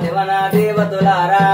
దేవనా దేవతులారా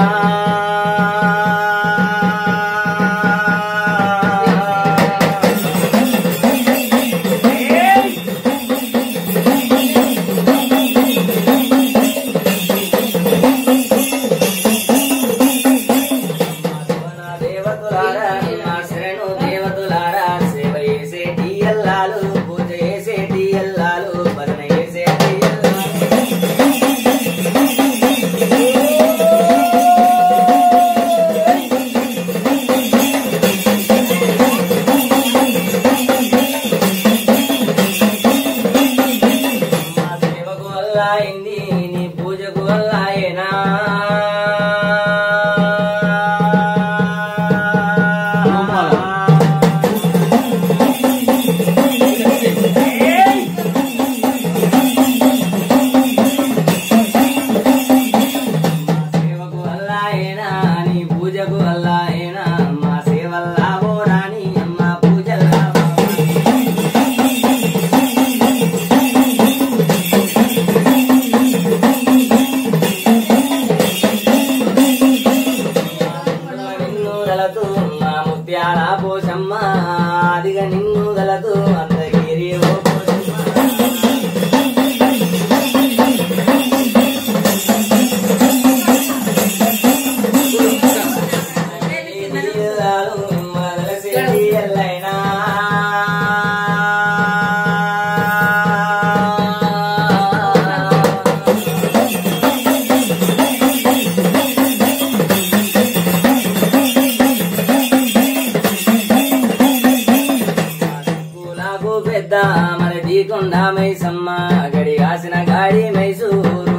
గడి కాసిన గాడి మైసూరు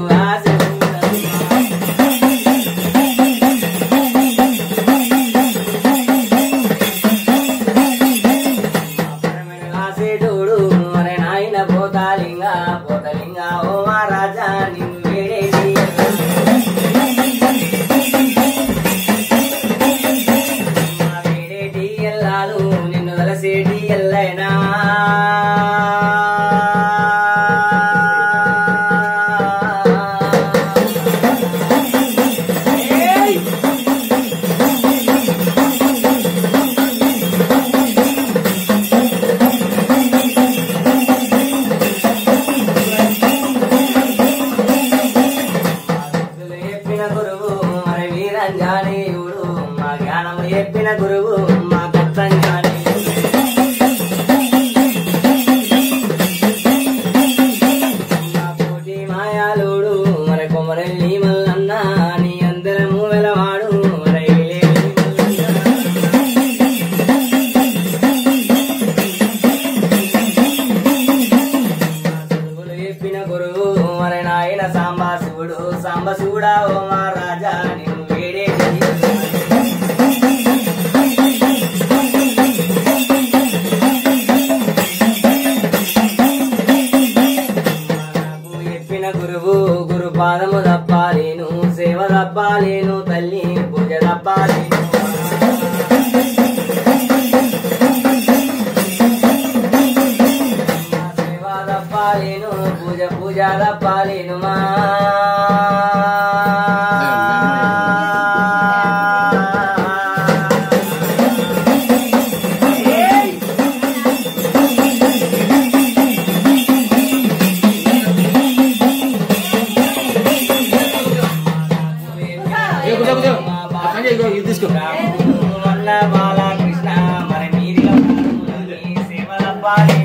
ఆసేటోడు మరి నాయన పోతాలింగా పోతలింగా ఓ మహారాజా నిన్ను వేడేది వేడేటి ఎల్లాలు నిన్ను వలసేటి ఎల్లైనా వీరంజానీయుడు మా జ్ఞానము చెప్పిన గురువు మా కర్తంజానీయుడు మా కోటి మాయాలుడు మరి కొమరెల్లి మల్లన్న నీ అందరము వెలవాడు మరి చెప్పిన గురువు మరి నాయన సాంబశివుడు సాంబశివుడా ఓ మా రాజా గురు పాదము తప్పాలేను సేవ తప్పాలేను తల్లి పూజ తప్పాలేను సేవ తప్పాలేను పూజ తప్పాలేను మా బాలకృష్ణ మరి మీరిలో సేవ తప్పాలి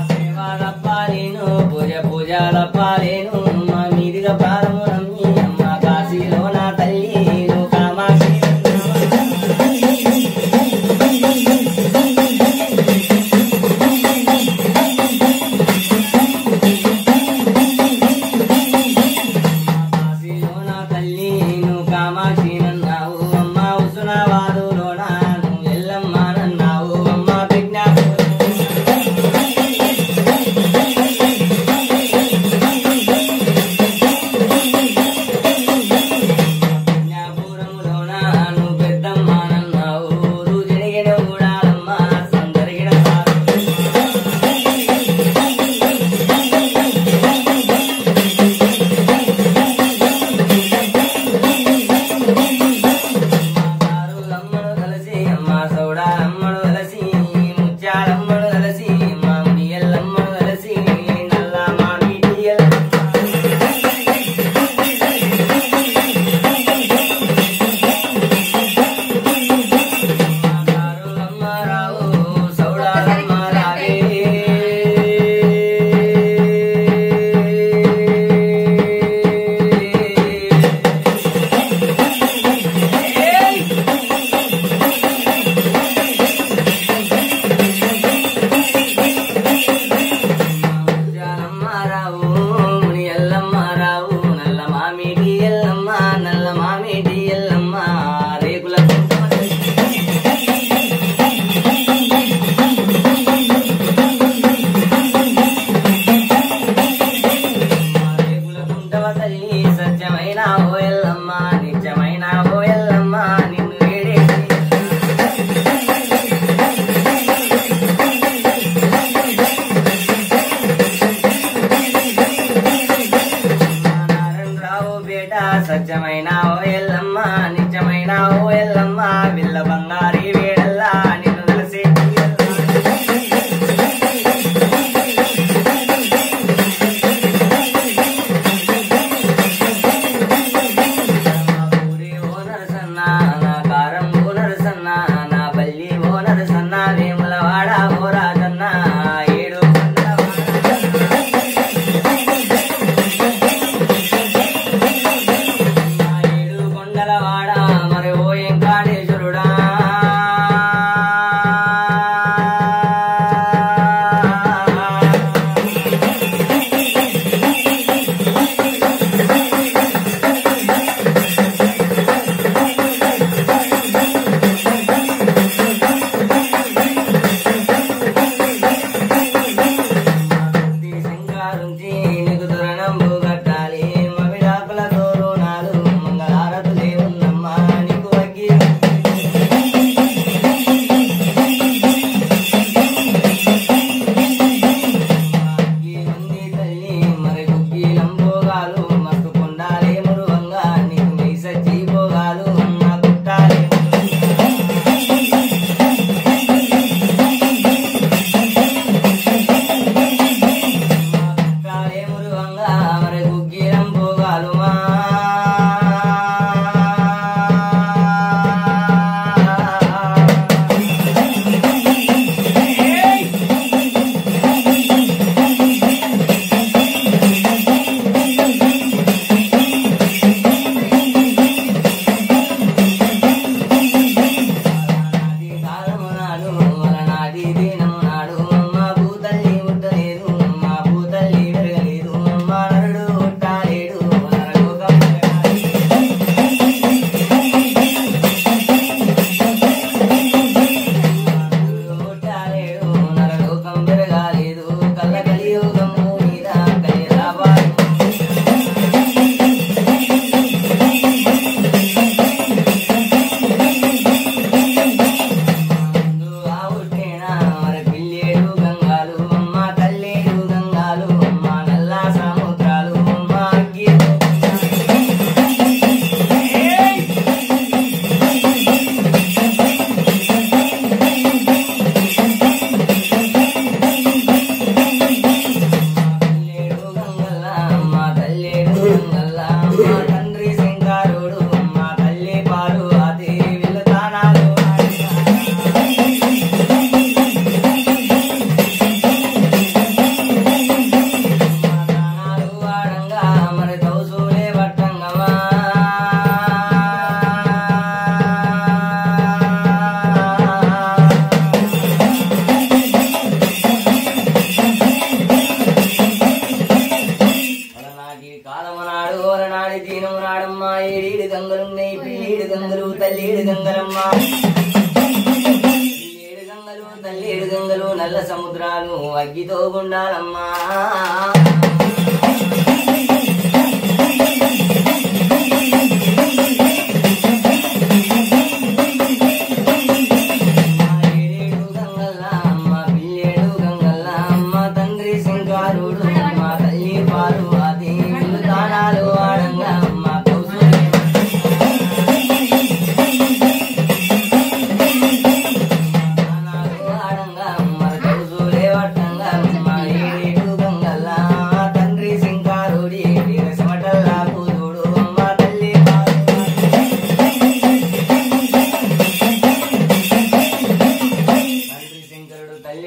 సేవ తప్పాలేను పూజ తప్పాలేను మా మీదిగా పాదము నమ్మి అమ్మ కాశీలో నా తల్లి కామాక్షి బిల్ల బంగారి వేడల్లా నిన్ను కలిసే నల్ల సముద్రాలు అగ్గితో గుండాలమ్మా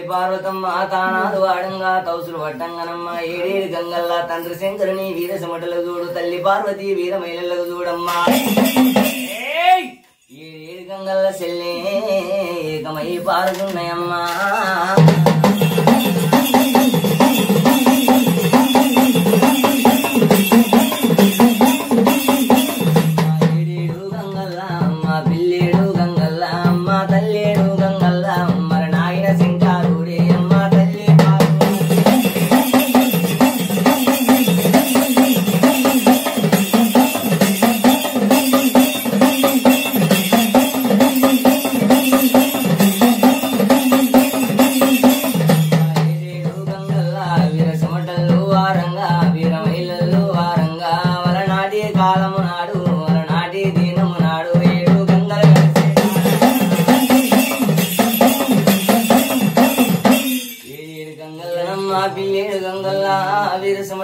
పార్వతమ్మ తానాలు వాడంగా తౌసులు వడ్డంగనమ్మ ఏడేడు గంగల్లా తండ్రి శంకరుని వీర సమటలకు చూడు తల్లి పార్వతి వీర మహిళలకు చూడమ్మా ఏడేడు గంగల్ల సెల్లే ఏకమై పారుతున్నాయమ్మా ఏడేడు గంగల్ల అమ్మ పిల్లేడు గంగల్ల అమ్మ తల్లేడు గంగల్ల మరి నాయన శంకరుడే అమ్మ తల్లి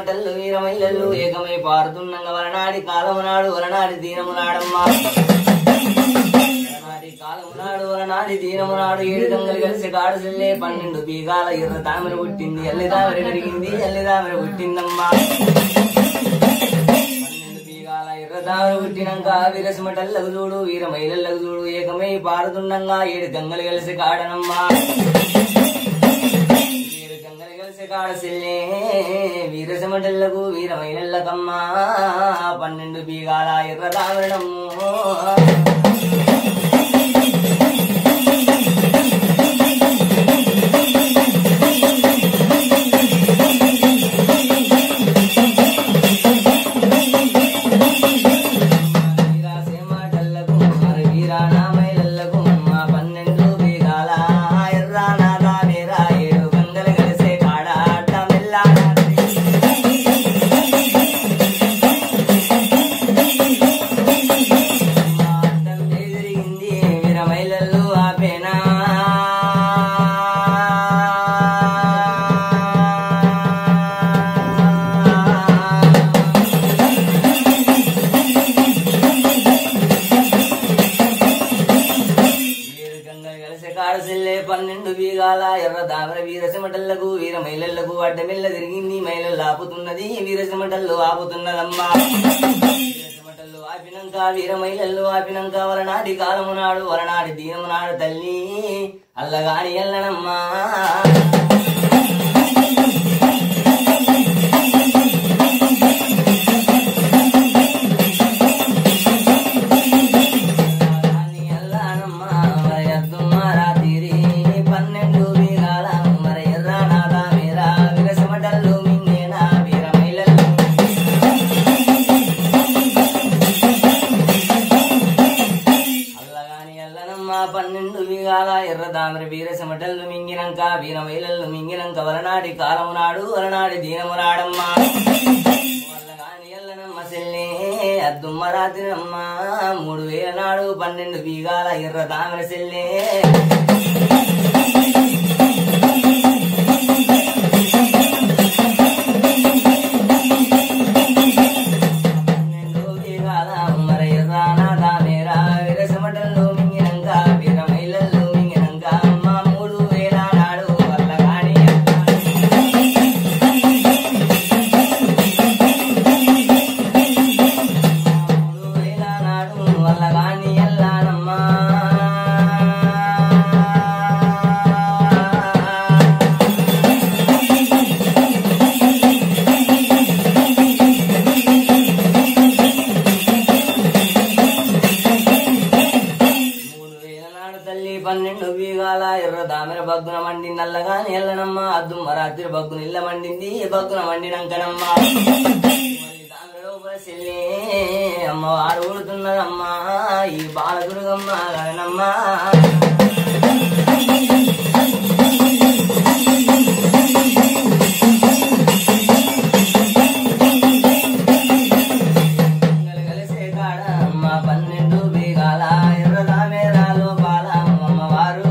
వీరసమటల్లు వీరమైలల్లు ఏకమై పారుతున్నంగా వలనాడి కాలమునాడు వలనాడి దీనమునాడమ్మా కాలమునాడు వలనాడి దీనమునాడు 7 గంగలు కలిసి కాడసిల్లే 12 బీగాల ఎర్ర తామర పుట్టింది ఎల్లి తామర పెరిగింది ఎల్లి తామర పుట్టిందమ్మా ఎర్రదారు పుట్టినాక వీరసమటల్లకు చూడు వీరమైలలకు చూడు ఏకమై పారుతుండగా 7 గంగలు కలిసి కాడనమ్మా 7 గంగలు కలిసి కాడసిల్లే వీరసమటల్లకు వీరమైలకమ్మా 12 బీగాల ఎర్రదామరణము వీరసమటల్లకు వీరమైలలకు అడ్డమెల్ల తిరిగింది మైలలు ఆపుతున్నది వీరసమటల్లు ఆపుతున్నదమ్మా వీరసమటల్లు ఆపినంక వీరమైలల్లు ఆపినంక వలనాటి కాలమునాడు వలనాటి దీనమునాడు తల్లి అల్లగాని ఎల్లనమ్మా ఎర్రదామరి వీరసమటల్లు మింగినంక వీరమైలల్లు మింగినంక వలనాటి కాలమునాడు వలనాటి దీనమునాడమ్మా వల్లగాని ఎల్లనమ్మ సెల్లే అద్దుమ్మ రాత్రినమ్మ 3000 నాడు 12 బీగాల ఎర్రదామరి సెల్లే బగ్గున మండి నల్లగాని ఎల్లనమ్మ అద్దుమ్మ రాత్రి బగ్గున ఇల్ల మండింది బగ్గున మండినంకనమ్మా సెల్లే అమ్మవారు ఊడుతున్నదమ్మా ఈ బాలదుర్గమ్మ గనమ్మా కలిసే కాడ అమ్మ 12 బీగాల ఎర్రదామేరాలో బాల అమ్మవారు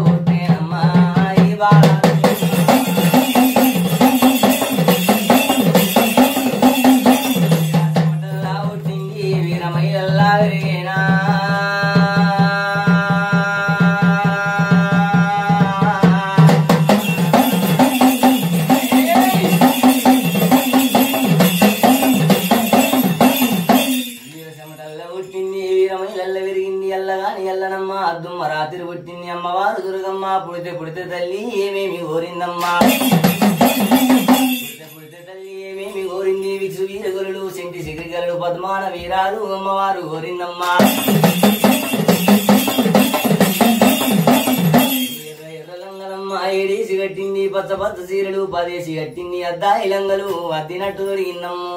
అద్దుమ్మ రాత్రి పుట్టింది అమ్మవారు దుర్గమ్మ పుడితే పుడితే తల్లి ఏమేమి కోరిందమ్మా పుడితే తల్లి ఏమేమి కోరింది విక్సు వీరగురుడు శంటి శిఖరిగరుడు పద్మాన వీరాలు అమ్మవారు కోరిందమ్మా ఎర్రలంగలమ్మ ఏడేసి కట్టింది పచ్చ పచ్చ చీరలు 10 కట్టింది అద్దాయి లంగలు అద్దినట్టు దొరికిందమ్ము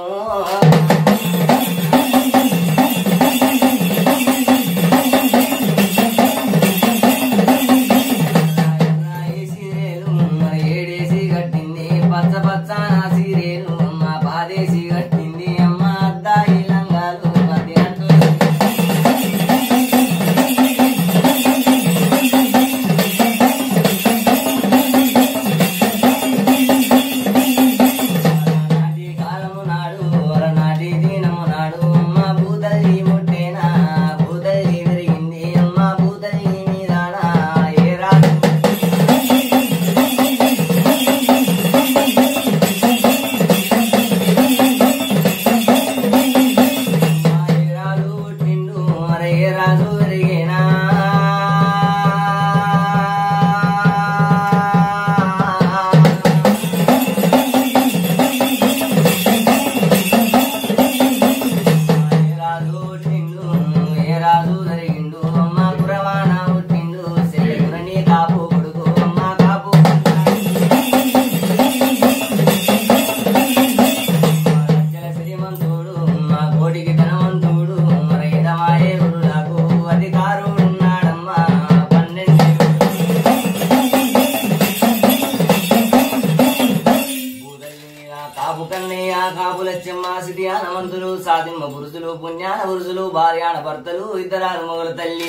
స్థితియానవంతులు సాధిమ్మ పురుషులు పుణ్యాన పురుషులు భార్యాన భర్తలు ఇద్దరాలు మొగల తల్లి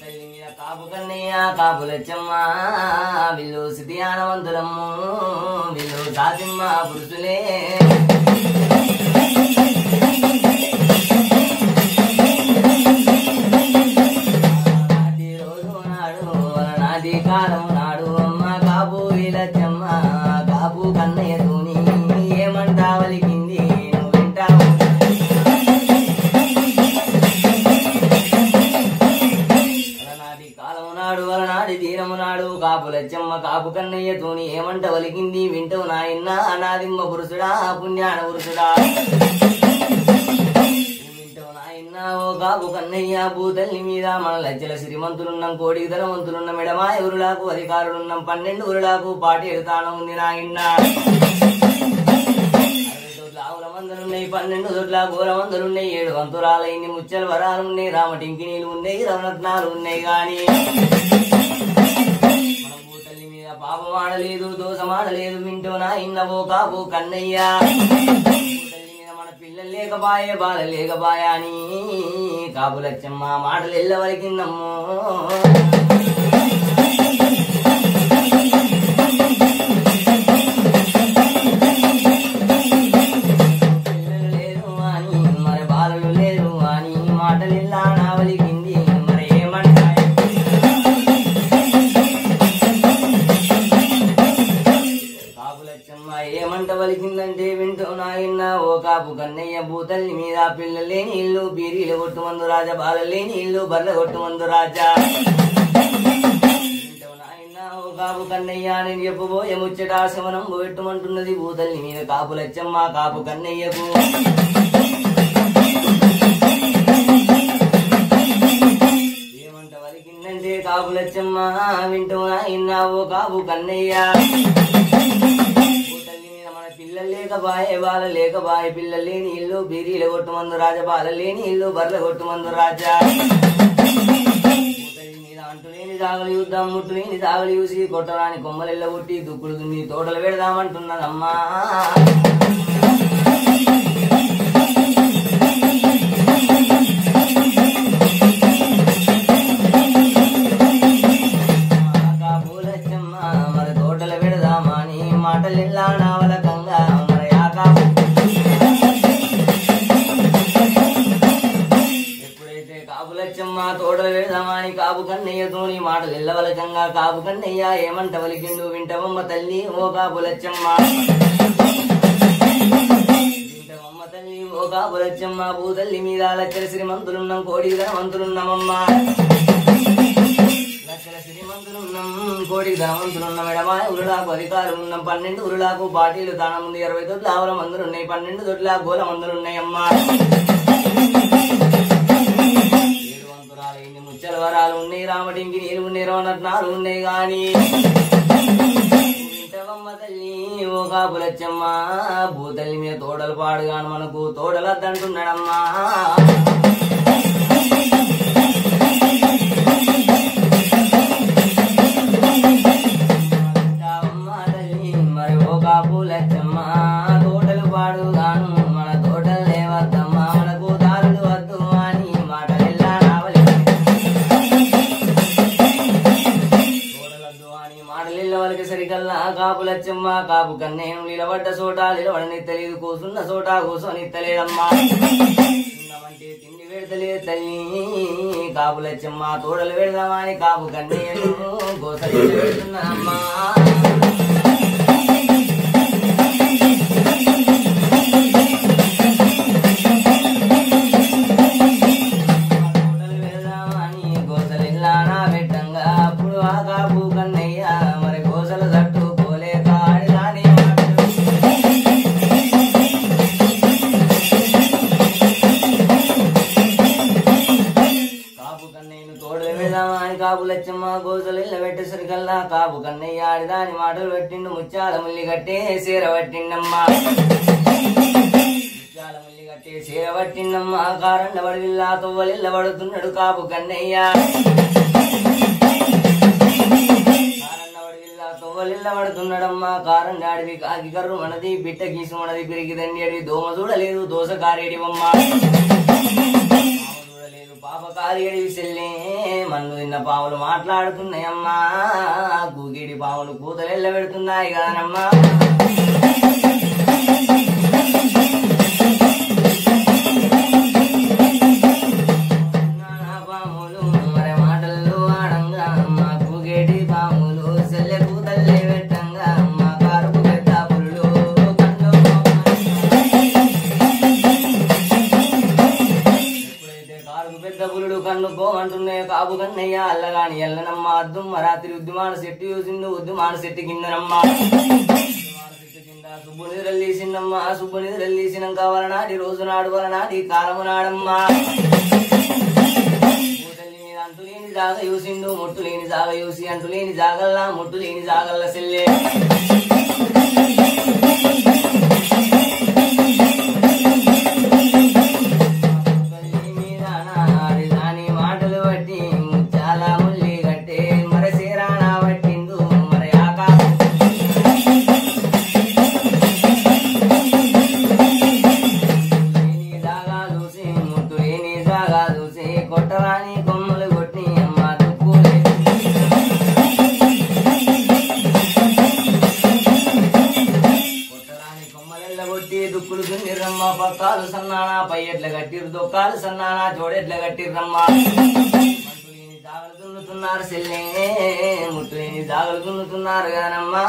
తల్లి మీద కాపు కన్నయ్య కాపు లచ్చమ్మ వీళ్ళు స్థితియానవంతులమ్ము వీళ్ళు సాధిమ్మ పురుషులే కాలం నాడు అమ్మ కాపు వీలచ్చమ్మ కాపు కన్నయ్య తూని ఏమంటా వలికింది నువ్వు వింటావు అలనాటి కాలం నాడు అలనాటి తీరము నాడు కాపు లచ్చమ్మ కాపు కన్నయ్య తూని ఏమంట వలికింది వింటావు నాయన్న అనాదిమ్మ పురుషుడా పుణ్యాన పురుషుడా ఓ కాపు కన్నయ్య భూతల్లి మీద మన లజ్జల శ్రీమంతులున్నాం కోడికి ధనవంతులున్నాం ఎడమా ఎవరులాకు అధికారులున్నాం 12 ఊరులాకు పాటి ఎడతానం ఉంది నాయన్న 60 ఆవుల మందలున్నాయి 12 దొడ్ల గోల మందలున్నాయి 7 వంతురాలైన్ని ముచ్చల వరాలున్నాయి రామటింకి నీళ్ళు ఉన్నాయి రవరత్నాలు ఉన్నాయి గాని మన భూతల్లి మీద పాపం ఆడలేదు దోషమాడలేదు వింటూ నాయన్న ఓ కాపు కన్నయ్య పిల్లలు లేకపాయే బాల లేకపాయా అని కాపు లచ్చమ్మ మాటలు ఎల్లవరికిందమ్మో పిల్లలు లేరు అని మరి బాలలు లేరు అని మాటలు ఎల్లా నావలికింది మరి ఏమంటాయి కాపు లచ్చమ్మ ఏమంట వలికిందంటే వింటూ నాయన్న ఓ కాపు కన్నయ్య భూతల్లి మీద పిల్లలేని ఇల్లు బీరీలు కొట్టుమందు రాజా బాలలేని ఇల్లు బర్ల కొట్టుమందు రాజా నాయన్న ఓ కాపు కన్నయ్య నేను చెప్పబోయే ముచ్చట శమనం పెట్టుమంటున్నది భూతల్లి మీద కాపు లచ్చమ్మ కాపు కన్నయ్యకు ఏమంట వలికిందంటే కాపు లచ్చమ్మ వింటూ నాయన్న ఓ కాపు కన్నయ్య పిల్లలు లేకపాయే బాల లేకపాయే పిల్లలు లేని ఇల్లు బీరీలు కొట్టుమందు రాజా బాల లేని ఇల్లు బర్ల కొట్టుమందు రాజా మీద అంటులేని దాగలు చూద్దాం ముట్టులేని దాగలు చూసి కొట్టరాని కొమ్మలెల్ల కొట్టి దుక్కుడు దున్ని తోటలు పెడదామంటున్నదమ్మా కాపులచ్చమ్మ మరి తోటలు పెడదామని మాటలెల్లా నావలకంగా మరి ఎప్పుడైతే కాపులచ్చమ్మ తోటలు పెడదామని కాపు కన్నయ్యతోని మాటలు ఎల్లవలకంగా కాపు కన్నయ్య ఏమంట వలికిండు వింటవమ్మ తల్లి ఓ కాపులచ్చమ్మ వింటవమ్మ తల్లి ఓ కాపులచ్చమ్మ భూతల్లి మీద లచ్చల శ్రీమంతులున్నాం కోడికి ధనవంతులున్నామమ్మా లక్షల శ్రీమంతులున్నాం కోడికి ధనవంతులున్నాం ఎడమా ఉరులాకు అధికారులున్నాం 12 ఊరులాకు పార్టీలు దానం ఉంది 20 దొడ్ల ఆవుల మందులున్నాయి 12 దొడ్ల గోల మందులున్నాయమ్మా 7 వంతురాలు ఇన్ని ముచ్చల వరాలు ఉన్నాయి రామటింకి నీళ్ళు ఉన్నాయి రవరత్నాలు ఉన్నాయి గాని వింటవమ్మ తల్లి ఓ కాపు లచ్చమ్మ భూతల్లి మీద తోడలు పాడుగాను మనకు తోడలద్దంటున్నాడమ్మా మరి ఓ కాపు లచ్చమ్మ తోటలు పాడుగాను మన తోటలు లేవద్దమ్మ మనకు దారులు వద్దు అని మాటలెల్లా రావలి తోటలద్దు అని మాటలెల్ల వాళ్ళకి సరికల్లా కాపు లచ్చమ్మ కాపు కన్నేను నిలబడ్డ చోట నిలబడని తెలియదు కూసున్న చోట కూసోని తెలియదమ్మా తిన్నమంటే తిండి పెడతలేదు తల్లి కాపు లచ్చమ్మ తోటలు పెడదామని కాపు కన్నేను గోసలు పెడుతున్నా కాపు లచ్చమ్మ గోసలు ఇళ్ళ పెట్టేసరికల్లా కాపు కన్నయ్య ఆడిదాని మాటలు పెట్టిండు ముత్యాల ముల్లి కట్టే సీర పట్టిండమ్మా ముత్యాల ముల్లి కట్టే సీర పట్టిండమ్మా కారండ పడివిల్లా తొవ్వలిల్ల పడుతున్నాడు కాపు కన్నయ్య కారండ పడివిల్లా తొవ్వలిల్ల ఎల్లబడుతున్నాడమ్మా కారం అడవి కాకి కర్రు మనది బిట్ట గీసు మనది పిరికి దండి అడవి దోమ చూడలేదు దోసకారేడి బొమ్మ చూడలేదు పాపకారి అడవి సెల్లే మన్ను తిన్న పాములు మాట్లాడుతున్నాయమ్మా కూగిడి పాములు కూతలు ఎల్లబెడుతున్నాయి కదనమ్మా కాపు కన్నయ్య అల్లగాని ఎల్లనమ్మ అద్దుమ్మ రాత్రి ఉద్యమాన చెట్టు చూసిండు ఉద్యమాన చెట్టు కిందనమ్మ చెట్టు కింద సుబ్బు నిద్రలేసినమ్మ సుబ్బు నిద్రలేసినాక వలనాటి రోజు నాడు వలనాటి కాలము నాడమ్మా మీద అంటులేని జాగ చూసిండు ముట్టు లేని జాగ చూసి అంటులేని జాగల్లా ముట్టు లేని జాగల్ల సెల్లే పక్కాలు సన్నానా పై ఎట్ల కట్టిరు దొక్కాలు సన్నానా జోడెట్ల కట్టిర్రమ్మా ముట్టులేని జాగలు దున్నుతున్నారు సెల్లే ముట్టులేని జాగలు దున్నుతున్నారు కానమ్మా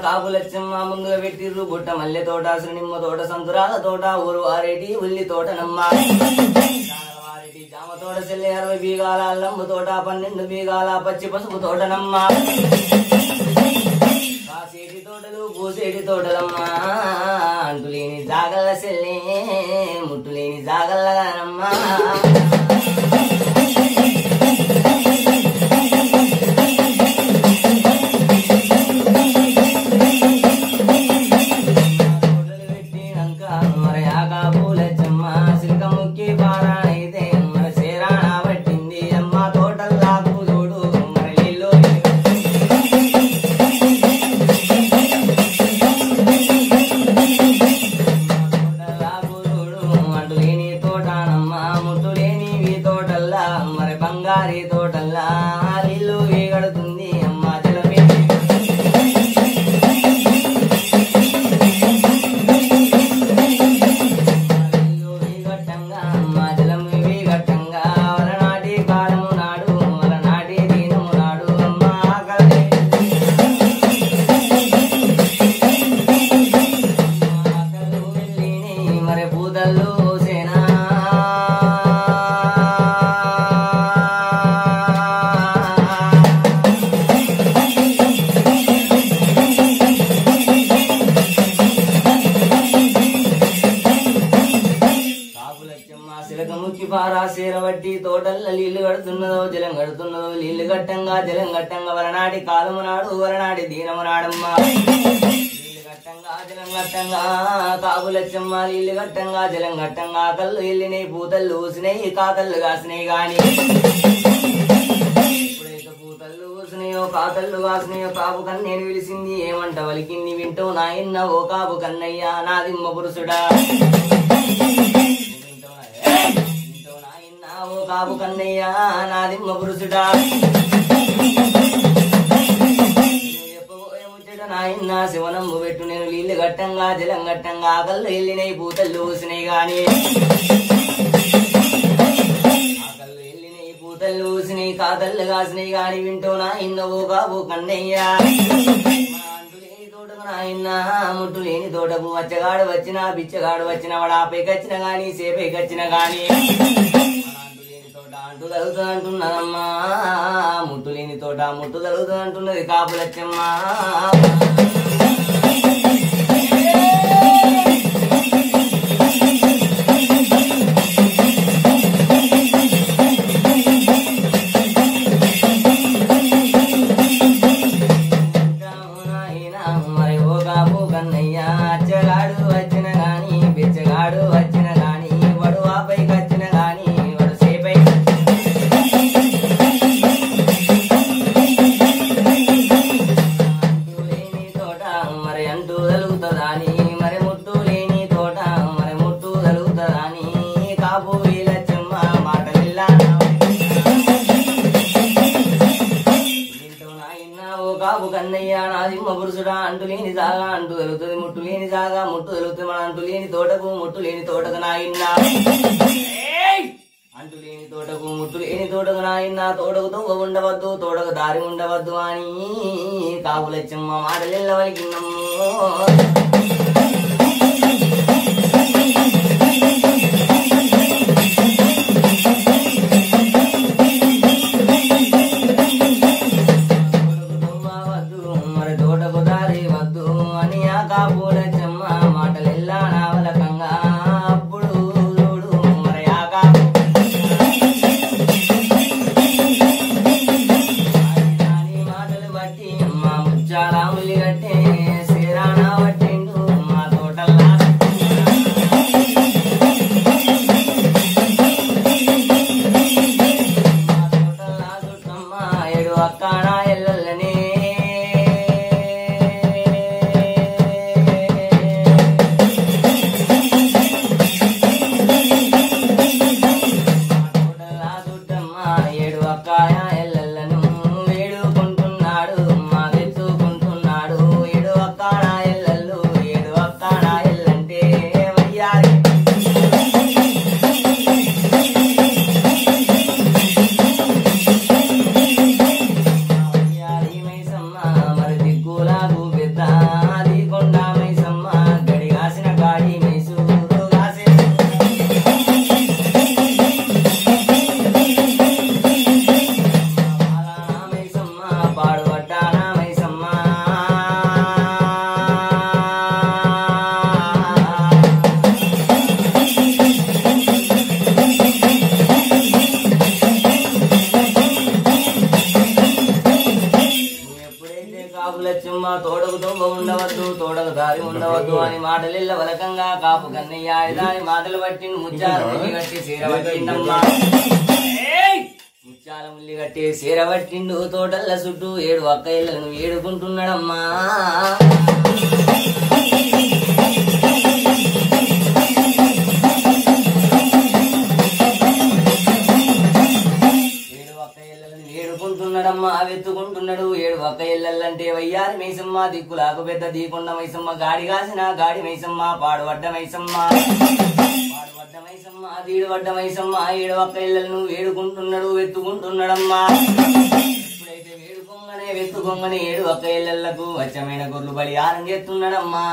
కాపులచ్చమ్మ ముందుగా పెట్టిర్రు బుట్ట మల్లె తోట శ్రీనిమ్మ తోట సంతురాల తోట ఊరు వారెడ్డి ఉల్లి తోటనమ్మ వారెడ్డి జామ తోట సెల్లె 60 బీగాల అల్లంబు తోట 12 బీగాల పచ్చి పసుపు తోటనమ్మ కాసేటి తోటలు పూసేటి తోటలమ్మ అంటులేని జాగల్ల సెల్లె ముట్టులేని జాగల్లగానమ్మ బంగారీ తోటల్లా నీళ్ళు వేగడుతుంది అమ్మ జలమే నీళ్ళు వేగట్టంగా అమ్మ జలం వేగట్టంగా వలనాటి కాలము నాడు వలనాటి దీనము నాడు అమ్మ ఆకలి ఆకలు వెళ్ళిని మరి పూతల్లో సేనా సేరవట్టి తోటల్ల నీళ్లు కడుతున్నదో జలం కడుతున్నదో నీళ్లు గట్టంగా జలం గట్టంగా వలనాటి కాలము నాడు వలనాటి దీనము నాడమ్మా నీళ్లు గట్టంగా జలం గట్టంగా కాపులచ్చమ్మ నీళ్లు గట్టంగా జలం గట్టంగా కళ్ళు వెళ్ళినాయి పూతల్లు ఊసినాయి కాకళ్ళు కాసినాయి గాని ఇప్పుడైతే పూతల్లు కూసునేయో కాకళ్ళు కాసునేయో కాపు కన్నేను పిలిచింది ఏమంట వలికింది వింటూ నాయన్న ఓ కాపు కన్నయ్యా నాదిమ్మ పురుషుడా వింటూ నాయన్న ఓ కాపు కన్నయ్యా నాదిమ్మ పురుషుడా నాయన్న శివనమ్ము పెట్టు నేను నీళ్లు గట్టంగా జలం గట్టంగా ఆకళ్ళు వెళ్ళినాయి పూతళ్ళు ఊసినాయి గాని ఆకళ్ళు వెళ్ళినాయి పూతళ్ళు ఊసినాయి కాతళ్ళు కాసినాయి గాని వింటూ నాయన్న ఓ కాపు కన్నయ్యా అంటులేని తోటకు నాయన్న ముట్టు లేని తోటకు వచ్చగాడు వచ్చినా బిచ్చగాడు వచ్చిన వాడాపైకొచ్చిన గాని సేపైకొచ్చిన గాని అంటు తలుగుతుంది అంటున్నదమ్మా ముట్టు లేని తోట ముట్టు తలుగుతుంది అంటున్నది కాపులచ్చమ్మా మరి ఓ కాపు కన్నయ్యా అచ్చగాడు వచ్చిన గాని బిచ్చగాడు వచ్చిన గాని వడు ఆపైకి వచ్చిన గాని వడు సేపై అంటూ లేని తోట మరి అంటూ తలుగుతుందని మరి ముట్టు లేని తోట మరి ముట్టు తలుగుతుందని కాపు వీలచ్చమ్మ మాటలిల్లా ఓ కాపు కన్నయ్యా నాదిమ్మ పురుషుడా అంటు లేని జాగా అంటు తెలుగుతుంది ముట్టు లేని జాగా ముట్టు తెలుగుతుంది మన అంటు లేని తోటకు ముట్టు లేని తోటకు నాయన్న అంటు లేని తోటకు ముట్టు లేని తోటకు నాయన్న తోటకు తొవ్వ ఉండవద్దు తోటకు దారి ఉండవద్దు అని కాపులచ్చమ్మ మాటలిల్లవలికిన్నమ్ము కాపులచ్చమ్మ మాటలెల్లా నావలకంగా అప్పుడు చూడు మరి ఆ కాపు మాటలు బట్టి మా ముచ్చాల ముల్లి కట్టే శ్రీరాణ పట్టిండు మా తోటల్లా చుట్టమ్మ ఏడు అక్కాడ ఎల్లనే కాపులచ్చమ్మ తోడకు తొవ్వ ఉండవద్దు తోడకు దారి ఉండవద్దు అని మాటలిల్ల వలకంగా కాపు కన్నయ్య దాని మాటలు పట్టిండు ముచ్చాల ముల్లి కట్టి సీరబట్టిండమ్మా ముచ్చాల ముల్లి కట్టి సీరబట్టిండు తోటల్ల చుట్టూ ఏడు అక్కయ్యలను ఏడుకుంటున్నాడమ్మా ఏడుకుంటున్నాడమ్మా వెత్తుకుంటున్నాడు ఏడు ఒక్క ఇళ్ళంటే వయ్యారి మైసమ్మ దిక్కులాకు పెద్ద దీకొండ మైసమ్మ గాడి కాసిన గాడి మైసమ్మ పాడువడ్డ మైసమ్మ దీడువడ్డ మైసమ్మ ఏడు ఒక్క ఇళ్ళను వేడుకుంటున్నాడు వెత్తుకుంటున్నాడమ్మా ఇప్పుడైతే వేడుకొంగనే వెత్తుకొంగనే ఏడు ఒక్క ఇళ్ళకు వచ్చమైన గొర్రెలు బలియారం చేస్తున్నాడమ్మా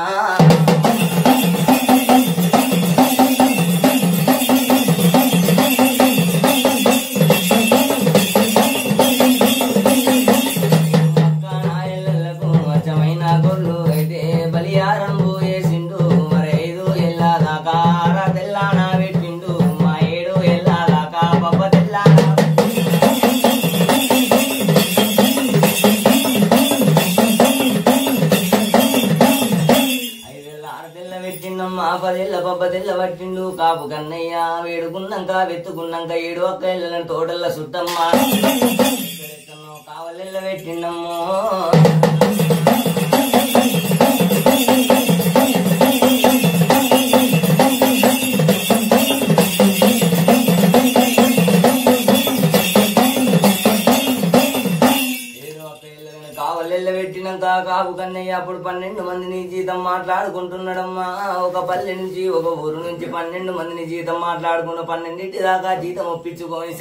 పదేళ్ళ పబ్బదెళ్ళ పట్టిండు కాపు కన్నయ్య వేడుకున్నాక వెత్తుకున్నాక ఏడు ఒక్క ఇళ్ళని తోటల్ల సుట్టమ్మ కావలెల్ల పెట్టిండమ్మో పెట్టినాక కాపు కన్నయ్య అప్పుడు 12 మందిని జీతం మాట్లాడుకుంటున్నాడమ్మా. ఒక పల్లె నుంచి ఒక ఊరు నుంచి 12 మందిని జీతం మాట్లాడుకున్న 12 దాకా జీతం ఒప్పించుకొని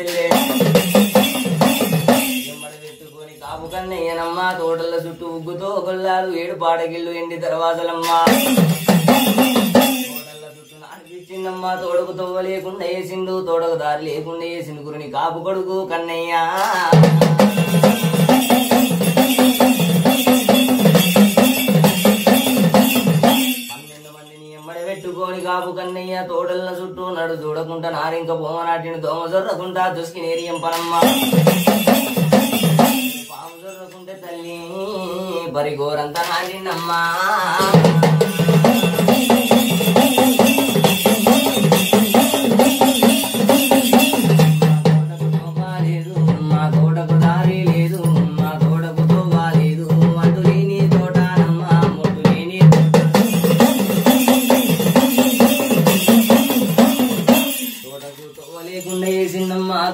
పెట్టుకొని కాపు కన్నయ్యనమ్మా తోటల చుట్టూ ఉగ్గుతో గొల్లాలు 7 పాడగిళ్ళు ఎండి దర్వాజలమ్మా తోటల చుట్టూ నాటిపించిందమ్మా. తోడకు తోవ లేకుండా వేసిండు, తోడకు దారి లేకుండా వేసిండు గురిని కాపు కొడుకు కన్నయ్య. 12 మందిని ఎమ్మడి పెట్టుకొని కాపు కన్నయ్య తోటల చుట్టూ నడు చూడకుండా నారింక పోమనాటిని దోమ జొర్రకుండా దుస్కి నేరియం పనమ్మ పాము జొర్రకుంటే తల్లి పరిగోరంతా నాటినమ్మా.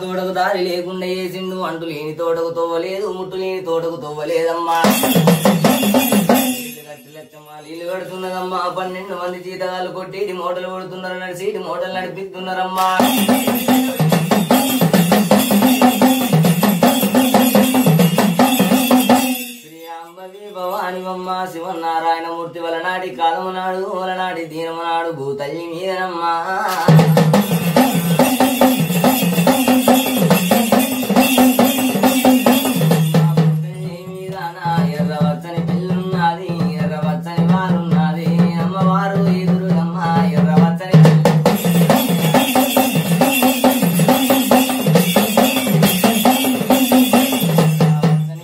తోడకు దారి లేకుండా వేసిండు, అంటు లేని తోటకు తోవలేదు, ముట్టు లేని తోటకు తోవలేదమ్మా. నీళ్ళు కడుతున్నదమ్మా. 12 మంది జీతగాళ్ళు కొట్టి మోటలు కొడుతున్నారు, నడిచి మోటలు నడిపిస్తున్నారమ్మా. శ్రీ అంబవి భవానివమ్మ శివనారాయణమూర్తి వలనాటి కాలమునాడు వలనాటి దీనమునాడు భూతల్లి మీదనమ్మా. ఎర్రవచ్చని పిల్లున్నది, ఎర్రవచ్చని వారున్నది, అమ్మవారు ఎదురుగమ్మ ఎర్రవచ్చని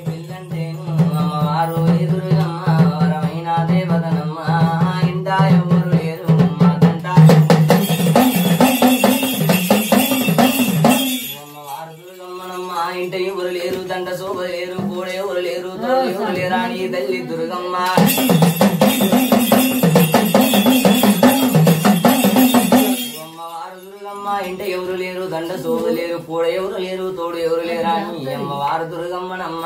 పిల్లంటేను అమ్మవారు ఎదురుగమ్మ వరమైన దేవతనమ్మ. ఇంట ఎవరు లేరు మాకంట అమ్మవారు దుర్గమ్మనమ్మ. ఇంట ఎవరు లేరు, దండ శోభ లేరు, కూడా ఎవరు లేరు, ఎవరు లేరాని తల్లి దుర్గమ్మ. అమ్మవారు దుర్గమ్మ. ఇంట ఎవరు లేరు, దండ శోభ లేరు, కూడా ఎవరు లేరు, తోడు ఎవరు లేరాని అమ్మవారు దుర్గమ్మనమ్మ.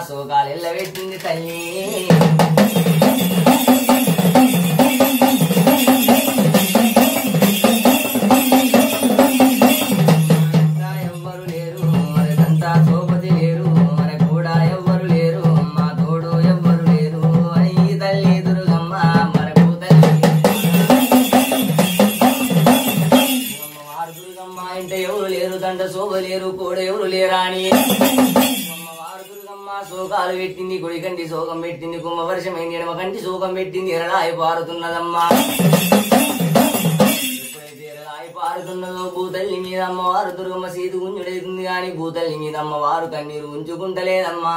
శోకాలు ఎల్ల పెట్టింది తల్లి. ఎవ్వరు లేరు మరి దంతా సోపతి లేరు, మరి కూడా ఎవ్వరు లేరు, మా తోడు ఎవ్వరు లేరు అని తల్లి దుర్గమ్మ మరకు తల్లి. అమ్మవారు దుర్గమ్మ. ఇంట ఎవరు లేరు, దండ శోభ లేరు, కూడా ఎవరు లేరాని అమ్మవారు దుర్గమ్మ శోకాలు పెట్టింది. గుడి కంటి శోకం పెట్టింది, కుమ్మ వర్షమైంది, ఎడమ కంటి శోకం పెట్టింది, ఎరడాయి పారుతున్నదమ్మా. పారుతున్నదో భూతల్లి మీద అమ్మవారు దుర్గమ్మ సీదు గుంజుడైతుంది గాని భూతల్లి మీద అమ్మవారు కన్నీరు ఉంచుకుంటలేదమ్మా.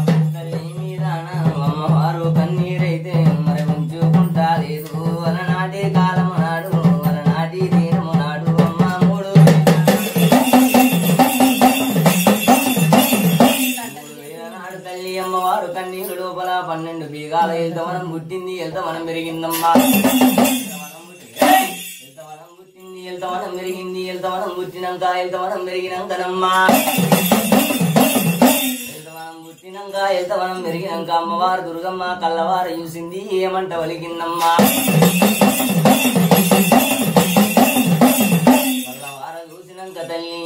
భూతల్లి మీద అమ్మవారు కన్నీరైతే మరి ఉంచుకుంటా లేదు. అలనాటి కాలము నాడు అలనాటి దీనము నాడు తల్లి అమ్మవారు కన్నీరు లోపల 12 బీగాల ఎల్తవనం పుట్టింది, ఎల్తవనం పెరిగిందమ్మా. ఎల్తవనం పుట్టింది, ఎల్తవనం పెరిగింది, ఎల్తవనం పుట్టినాక ఎల్తవనం పెరిగినాకనమ్మా. ఎల్తవనం పుట్టినాక ఎల్తవనం పెరిగినాక అమ్మవారు దుర్గమ్మ కళ్ళవారు చూసింది, ఏమంట వలికిందమ్మా. చూసినాక తల్లి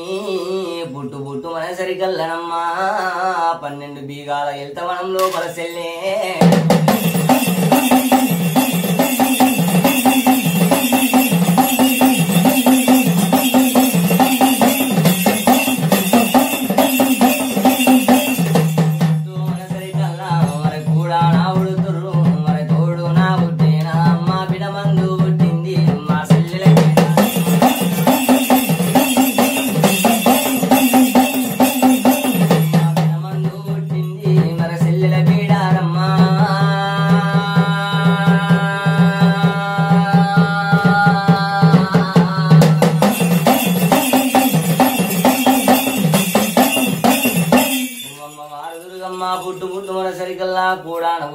బుట్టు బుట్టు మన సరికల్లనమ్మా. 12 బీగాల ఎల్తవనం లోపల సెల్లే. మన సరికల్లా మరి కూడా నా ఉడుతుర్రు, మరి తోడు నా పుట్టిన అమ్మ బిడ మందు పుట్టింది మా సెల్లెలకి.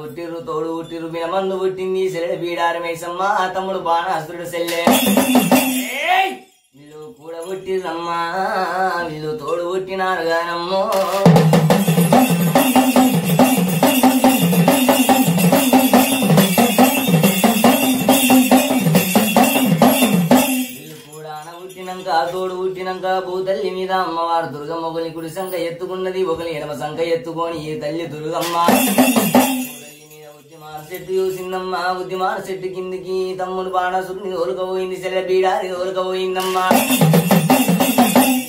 పుట్టిర్రు తోడు పుట్టిర్రు బినమందు పుట్టింది సెల్లె బీడారి మైసమ్మ తమ్ముడు బాణాసురుడు సెల్లె వీళ్ళు కూడా పుట్టిర్రమ్మా వీళ్ళు తోడు పుట్టినారు గానమ్మో తోడు పుట్టినాక భూతల్లి మీద అమ్మవారు దుర్గమ్మ ఒకరి కుడి సంఖ ఎత్తుకున్నది ఒకరి ఎడమ సంఖ ఎత్తుకొని ఈ తల్లి దుర్గమ్మ మీద ఉద్యమాన చెట్టు చూసిందమ్మా ఉద్యమాన చెట్టు కిందికి తమ్ముడు బాణాసురుని ఓలుకపోయింది సెల్ల బీడారి ఓలుకపోయిందమ్మా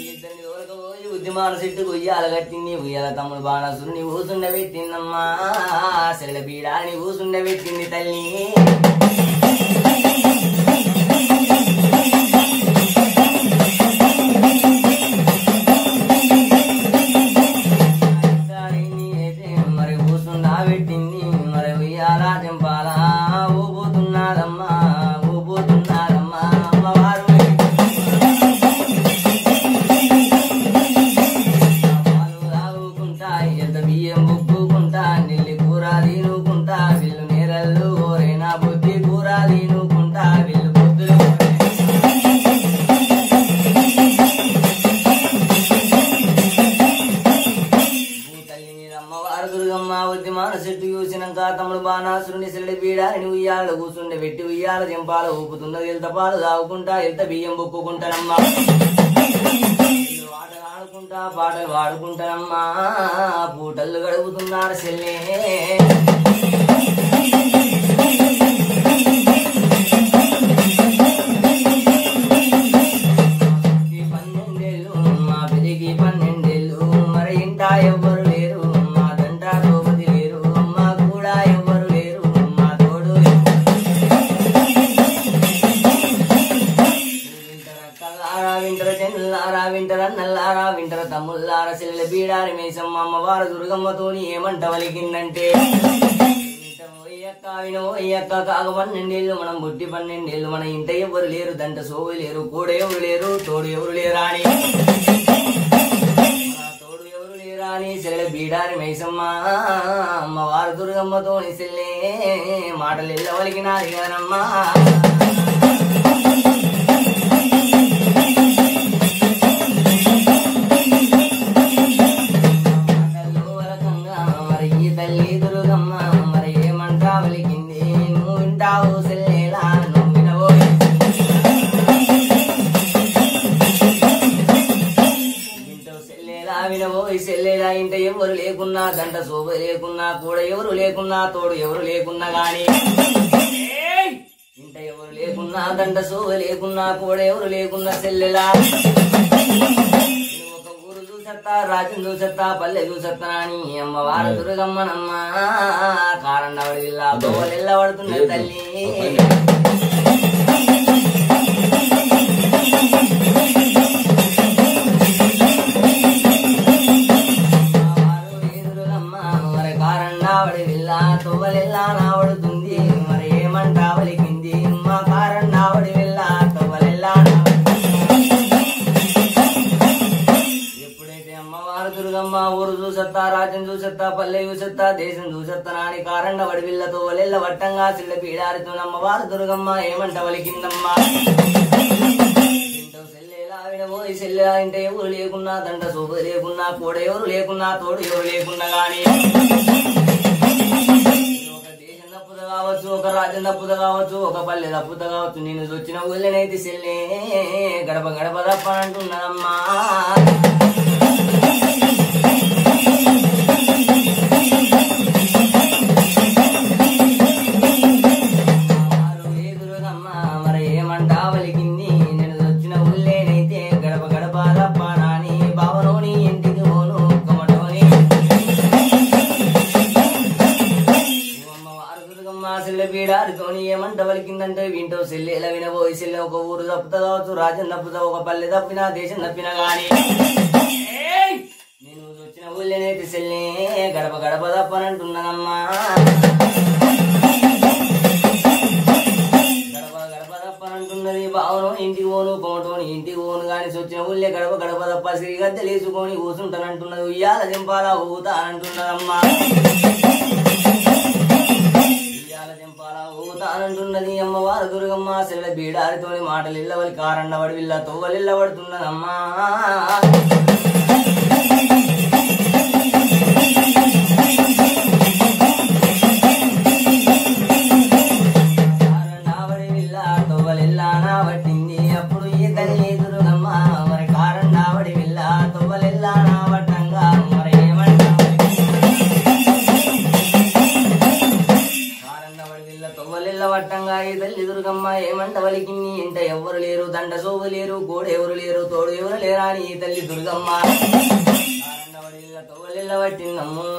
ఇద్దరిని ఓలుకపోయి ఉద్యమాన చెట్టు ఉయ్యాల కట్టింది ఉయ్యాల తమ్ముడు బాణాసురుని ఊసుండబెట్టిందమ్మా సెల్ల బీడారిని ఊసుండబెట్టింది తల్లి తమ్ముడు బాణాసురుని సెల్లె బీడారిని ఉయ్యాల కూర్చుండే పెట్టి ఉయ్యాల చెంపాల ఊపుతున్నది ఎంత పాలు తాగుకుంటా ఎంత బియ్యం బొక్కుకుంటానమ్మా ఆటలు ఆడుకుంటా పాటలు పాడుకుంటానమ్మా పూటలు గడుపుతున్నారు సెల్లే తమ్ముళ్ళార సెల్లె బీడారి మేసమ్మ అమ్మవారు దుర్గమ్మతోని ఏమంట వలికిందంటే అయ్యక్క కాక 12 మనం బుట్టి 12 మన ఇంట ఎవరు లేరు దంట సోవు లేరు కూడా ఎవరు లేరు తోడు ఎవరు లేరా అని తోడు ఎవరు లేరా అని సెల్లె బీడారి మేసమ్మ అమ్మవారు దుర్గమ్మతోని సెల్లె మాటలు ఎల్ల వలికినాది కానమ్మా సెల్లెలా ఇంట ఎవరు లేకున్నా దంట శోభ లేకున్నా కూడా ఎవరు లేకున్నా తోడు ఎవరు లేకున్నా గాని ఇంట ఎవరు లేకున్నా దంట శోభ లేకున్నా కూడా ఎవరు లేకున్నా సెల్లెలా ఒక ఊరు చూసత్తా రాజ్యం చూసత్తా పల్లె చూసత్తా అని అమ్మవారు దుర్గమ్మనమ్మ కారణవడి జిల్లా గోవలెల్ల పడుతున్నది తల్లి తొవ్వలెల్లా నావడుతుంది మరి ఏమంటా వలికింది మా కారణం నావడి వెళ్ళా తొవ్వలెల్లా ఎప్పుడైతే అమ్మవారు దుర్గమ్మ ఊరు చూసత్తా రాజ్యం చూసత్తా పల్లె చూసత్తా దేశం చూసత్తా నాని కారణం వడి వెళ్ళ తొవ్వలెల్ల వట్టంగా చిల్ల పీడారితో అమ్మవారు దుర్గమ్మ ఏమంట వలికిందమ్మా వినబోయి సెల్లె అంటే ఎవరు లేకున్నా దండ శోభ లేకున్నా కూడా ఎవరు లేకున్నా తోడు ఎవరు లేకున్నా గాని కావచ్చు ఒక రాజ్యం తప్పుత కావచ్చు ఒక పల్లె తప్పుత కావచ్చు నేను వచ్చిన ఊళ్ళనైతే సెల్లే గడప గడప తప్ప అంటున్నదమ్మా ఎదురుగమ్మా మరి ఏమంటా వలికింది నేను వచ్చిన ఊళ్ళేనైతే గడప గడప తప్ప నాని బావనోని ఇంటికి పోను కొమటోని సెల్లె బీడారితోని ఏమంట వలికిందంటే వింటో సెల్లెలా వినబోయి సెల్లె ఒక ఊరు తప్పుతా కావచ్చు రాజ్యం తప్పుతా ఒక పల్లె తప్పినా దేశం తప్పినా గాని నేను వచ్చిన ఊళ్ళేనైతే సెల్లె గడప గడప తప్పనంటున్నానమ్మా గడప గడప తప్పనంటున్నది బావను ఇంటికి పోను కోమటోని ఇంటికి పోను గాని వచ్చిన ఊళ్ళే గడప గడప తప్ప సిరిగద్దలేసుకొని కూసుంటానంటున్నది ఉయ్యాల దింపాల ఊతానంటున్నదమ్మా దుర్గమ్మ సెల్ల బీడారితోని మాటలు ఇళ్ళవలి కారన్నవాడి విల్ల తొవ్వలిల్లబడుతున్నదమ్మా పట్టింది అప్పుడు ఈ తల్లి దుర్గమ్మ మరి కారణావడి విల్ల తొవ్వలిల్లా నా వట్టంగా మరి కారణావడి విల్ల తొవ్వలిల్ల వట్టంగా ఈ తల్లి దుర్గమ్మ ఏమంట వలికింది ఇంట ఎవరు లేరు దండ సోగు లేరు గోడ ఎవరు లేరు తోడు ఎవరు లేరా అని ఈ తల్లి దుర్గమ్మ కారణావడి విల్ల తొవ్వలిల్ల పట్టిందమ్ము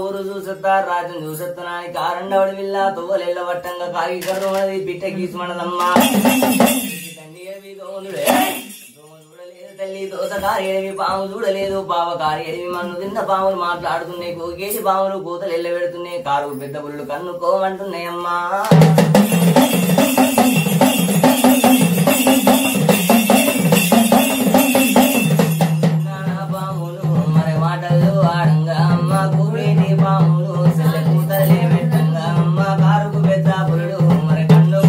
ఊరు చూసెత్తా రాజు చూసెత్తనాని కారండవడి విల్ల తొవ్వలెల్ల వట్టంగా కాగి కర్రది పిట్ట గీసుమనదమ్మా తల్లి దోసకారి ఎడివి పాము చూడలేదు పావకారి ఎడివి మన్ను తిన్న పాములు మాట్లాడుతున్నాయి కోకేసి పాములు కూతలు ఎల్ల పెడుతున్నాయి కారు పెద్ద బుళ్ళు కన్నుకోమంటున్నాయమ్మా పాములు మరి మాటలు ఆడంగా అమ్మ కూడేటి పాములు సెల్ల కూతలే పెట్టంగా అమ్మ కారుకు పెద్ద బుళ్ళు మరి కన్ను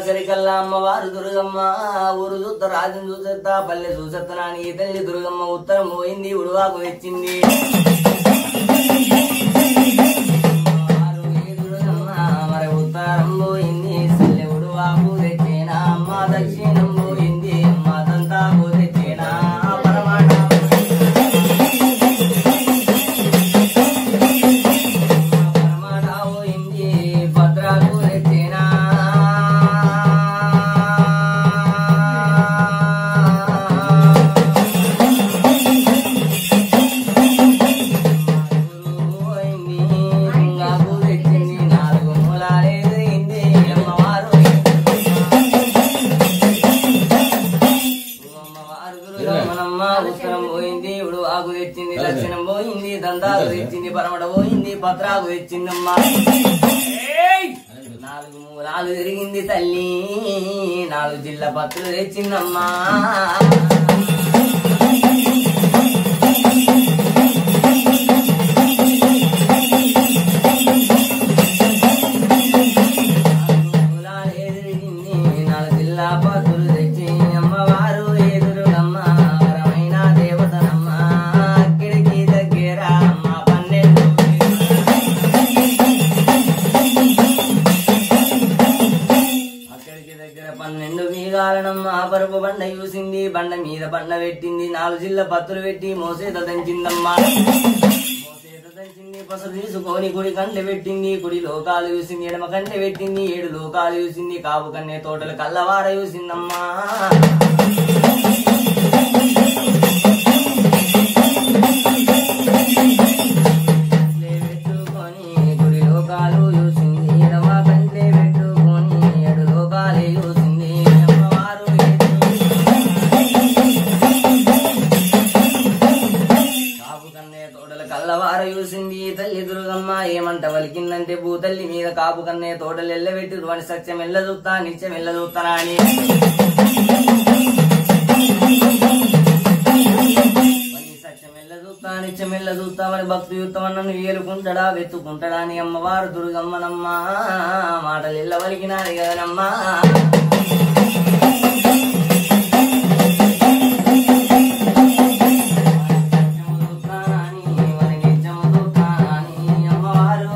సరికల్లా అమ్మవారు దుర్గమ్మ ఊరు చూత రాజును చూసేస్తా పల్లె చూసేత్తనాని ఈ తల్లి దుర్గమ్మ ఉత్తరం పోయింది ఉడువాకు తెచ్చింది మరి ఉత్తరం పోయింది సెల్లె ఉడువాకు తెచ్చేనా అమ్మ దక్షిణం పోయింది అమ్మ దంతాకు తెచ్చేనా పరమాట పోయింది భద్రాకు తెచ్చేనా ఉత్తరం పోయింది ఇప్పుడు ఆకు తెచ్చింది లక్షణం పోయింది దంతాకు తెచ్చింది పరమట పోయింది పత్రాకు తెచ్చిందమ్మా నాలుగు మూలాలు తిరిగింది తల్లి 4 జిల్లా పత్రులు తెచ్చిందమ్మా పరుపు బండ చూసింది బండ మీద బండ పెట్టింది 4 జిల్ల పత్తులు పెట్టి మోసేత దంచిందమ్మా మోసేత దంచింది పసుపు తీసుకొని కుడి కంటె పెట్టింది కుడి లోకాలు చూసింది ఎడమ కంటె పెట్టింది 7 లోకాలు చూసింది కాపు కన్నే తోటలు కల్లవార చూసిందమ్మా పెట్టుకొని కుడి లోకాలు చూసింది ఎడమ కంటె పెట్టుకొని 7 లోకాలే చూసింది కల్లవార చూసింది తల్లి దుర్గమ్మ ఏమంట వలికిందంటే భూతల్లి మీద కాపు కన్నే తోటలు ఎల్లబెట్టి వాని సత్యం ఎల్ల చూస్తా నిత్యం ఎల్ల చూస్తానా అని సత్యం ఎల్ల చూస్తా నిత్యం ఎల్ల చూస్తా మరి భక్తి యుద్ధం నన్ను ఏలుకుంటాడా వెతుకుంటాడా అని అమ్మవారు దుర్గమ్మనమ్మా మాటలు ఎల్ల వలికినారు కదనమ్మా అమ్మవారు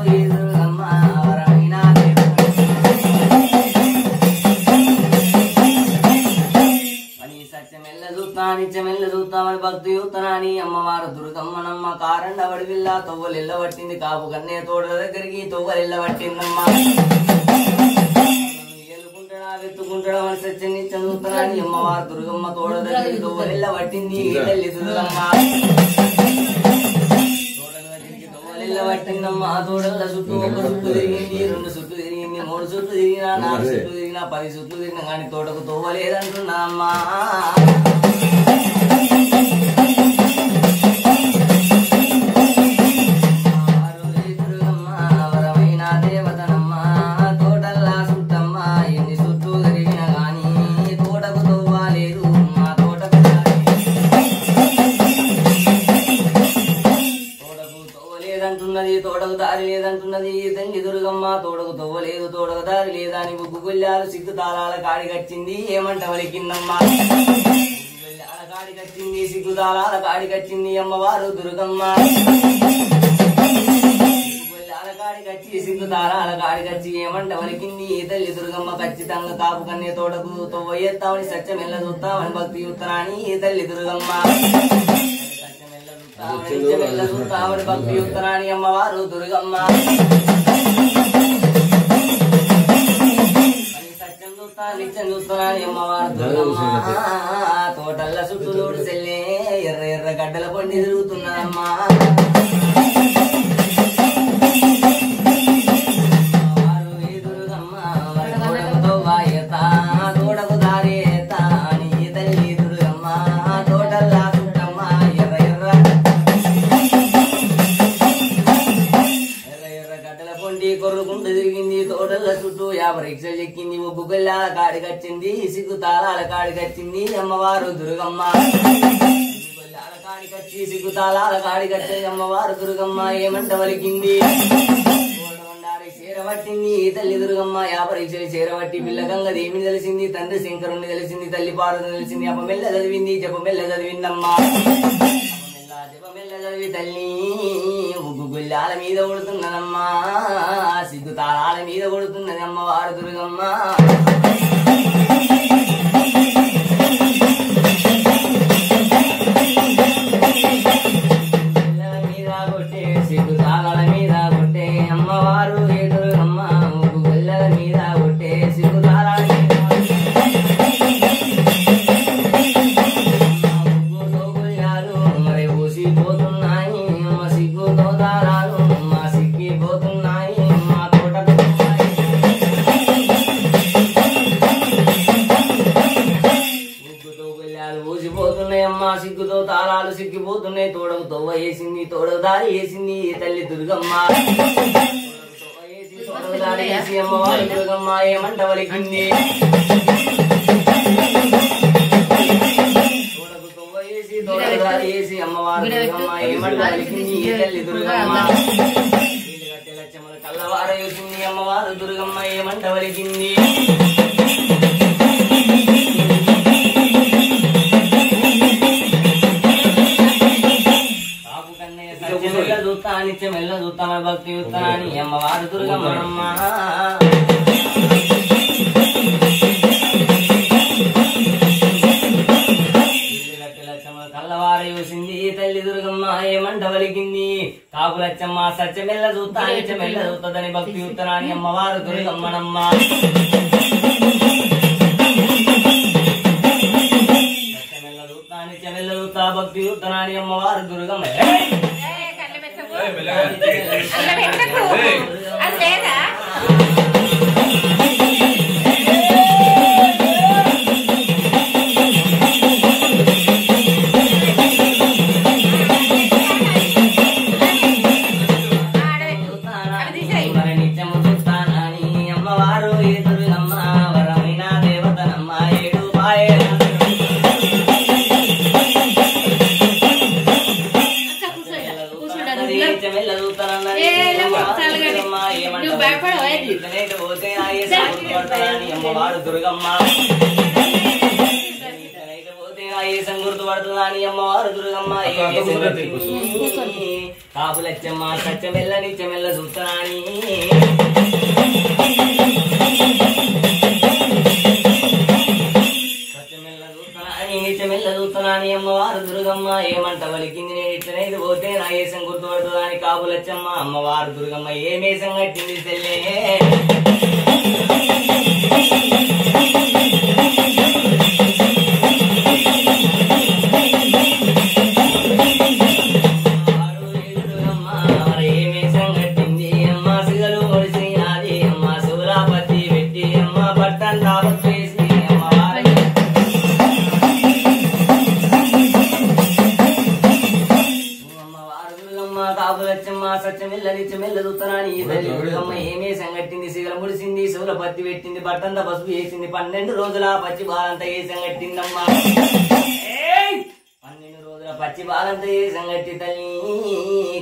దుర్గమ్మనమ్మ కారండ వడివిల్ల తొవ్వలు ఎల్లబట్టింది కాపు కన్నే తోట దగ్గరికి తొవ్వలు ఎల్లబట్టిందమ్మా ఎల్లుకుంటాడా వెతుకుంటాడా అని సత్యని చదువుతున్నాని అమ్మవారు దుర్గమ్మ తోట దగ్గరికి తొవ్వలు ఎల్లబట్టింది తల్లి దుర్గమ్మ పట్టిందమ్మా తోడల చుట్టూ ఒక చుట్టూ తిరిగింది 2 చుట్టూ తిరిగింది 3 చుట్టూ తిరిగినా 4 చుట్టూ తిరిగినా 10 చుట్టూ తిరిగినా కానీ తోటకు తోవలేదంటున్నామ్మా వరమైన దేవతనమ్మా తోటల్లా చుట్టమ్మా ఎన్ని చుట్టూ తిరిగినా గాని తోటకు తోవాలేదు మా తోటకు లేదంటున్నది తోటకు దారి లేదంటున్నది తల్లి దుర్గమ్మ తోటకు తవ్వలేదు తోటకు దారి లేదా అని బుగ్గు గుల్లాలు సిగ్గు తాళాల కాడికచ్చింది ఏమంట వలికిందమ్మా గుల్లాల కాడికచ్చింది సిగ్గు తాళాల కాడికచ్చింది అమ్మవారు దుర్గమ్మ గుల్లాల కాడికచ్చి సిగ్గు తాళాల కాడికచ్చి ఏమంట వలికింది తల్లి దుర్గమ్మ ఖచ్చితంగా కాపు కన్నే తోటకు తవ్వ ఎత్తామని సత్యమెల్ల చూస్తామని భక్తి ఉత్తరాని తల్లి దుర్గమ్మ చూస్తామని భక్తి ఉత్తరాని అమ్మవారు దుర్గమ్మ సత్యం చూస్తా నిత్యం చూస్తున్నాని అమ్మవారు దుర్గమ్మ తోటల్ల చుట్టూ తోడు చెల్లే ఎర్ర ఎర్ర గడ్డల పండి తిరుగుతున్నామ్మా దుర్గమ్మ తోటకుతో వాయత తోటకు దారేత అని తల్లి దుర్గమ్మ తోటల్లా కొర్రుకుంటూ తిరిగింది తోటల చుట్టూ 50 రిక్షలు ఎక్కింది ఒగ్గు గొల్లాల కాడికచ్చింది సిగ్గు తాళాల కాడికచ్చింది అమ్మవారు దుర్గమ్మ గొల్లాల కాడికచ్చి సిగ్గు తాళాల కాడికచ్చింది అమ్మవారు దుర్గమ్మ ఏమంట వలికింది చేరబట్టింది తల్లి దుర్గమ్మ 50 రిక్షలు చేరబట్టి పిల్ల గంగ దేవిని తెలిసింది తండ్రి శంకరుణ్ణి తెలిసింది తల్లి పార్వతిని తెలిసింది అప్పమెల్ల చదివింది జపమెల్ల చదివిందమ్మా జపమెల్ల చదివి తల్లి ఉగ్గు గుల్లాల మీద కొడుతున్నదమ్మా సిగ్గు తాళాల మీద కొడుతున్నది అమ్మవారు దుర్గమ్మ మీద కొట్టే సిగ్గు తాళాల మీద కొట్టే అమ్మవారు ఏ దుర్గమ్మ ఉగ్గు గుల్లల మీద కొట్టే సిగ్గు తాళాల మరి ఊసిపోతున్నాయి మా సిగ్గు తోదారాలు మా సిగ్గిపోతున్నాయి మా తోటకు ముగ్గుతో గుల్లాలు ఊసిపోతున్నాయి అమ్మా సిగ్గుతో తాళాలు సిగ్గిపోతున్నాయి తోడకు తొవ్వ వేసింది తోడకు దారి వేసింది తల్లి దుర్గమ్మ తోడకు దారి వేసి అమ్మవారి దుర్గమ్మ ఏమంట వలికింది అమ్మవారు దుర్గమ్మ ఏమంట వలికింది తల్లి దుర్గమ్మ లచ్చమ్మలు కల్లవార వేసింది అమ్మవారు దుర్గమ్మ ఏమంట వలికింది కాపు కన్నయ్య సత్యమెల్ల చూస్తా నిత్యమెల్ల చూస్తామని భక్తి చూస్తానని అమ్మవారు దుర్గమ్మనమ్మ కల్లవారు చూసింది తల్లి దుర్గమ్మ ఏమంట వలికింది కాపు లచ్చమ్మ సత్యమెల్ల చూస్తా నిత్యమెల్ల చూస్తుందని భక్తి ఉత్తరాని అమ్మవారు దుర్గమ్మనమ్మ సత్యమెల్ల చూస్తా నిత్యమెల్ల చూస్తా భక్తి ఉత్తరాని అమ్మవారు దుర్గమ్మ అమ్మవారు దుర్గమ్మ గుర్తుపడుతుందని అమ్మవారు దుర్గమ్మ కాపు లచ్చమ్మ సత్యమెల్ల నిత్యమెల్ల చూస్తానని సత్యమెల్ల చూస్తానని నిత్యమెల్ల చూస్తానని అమ్మవారు దుర్గమ్మ ఏమంట వలికింది నేను ఇట్లనైతే పోతే నా ఏసం గుర్తుపడుతుందని కాపులచ్చమ్మ అమ్మవారు దుర్గమ్మ ఏమేసం కట్టింది తెల్లే ఏమే సంగట్టింది సిగల ముడిసింది శివుల పత్తి పెట్టింది బట్టంతా పసుపు వేసింది 12 రోజుల పచ్చి బాలంతా ఏ సంగట్టిందమ్మా 12 రోజుల పచ్చి బాలంతా ఏ సంగట్టి తల్లి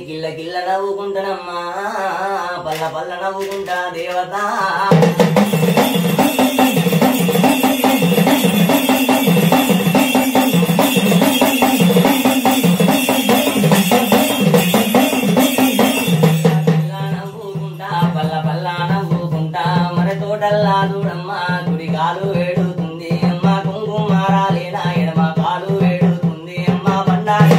కిల్ల కిల్ల నవ్వుకుంటానమ్మా పల్ల పల్ల నవ్వుకుంటా దేవత చూడమ్మా గుడి కాలు వేడుతుంది అమ్మ కుంకుమారాలేనా ఎడమ కాలు వేడుతుంది అమ్మ బండారి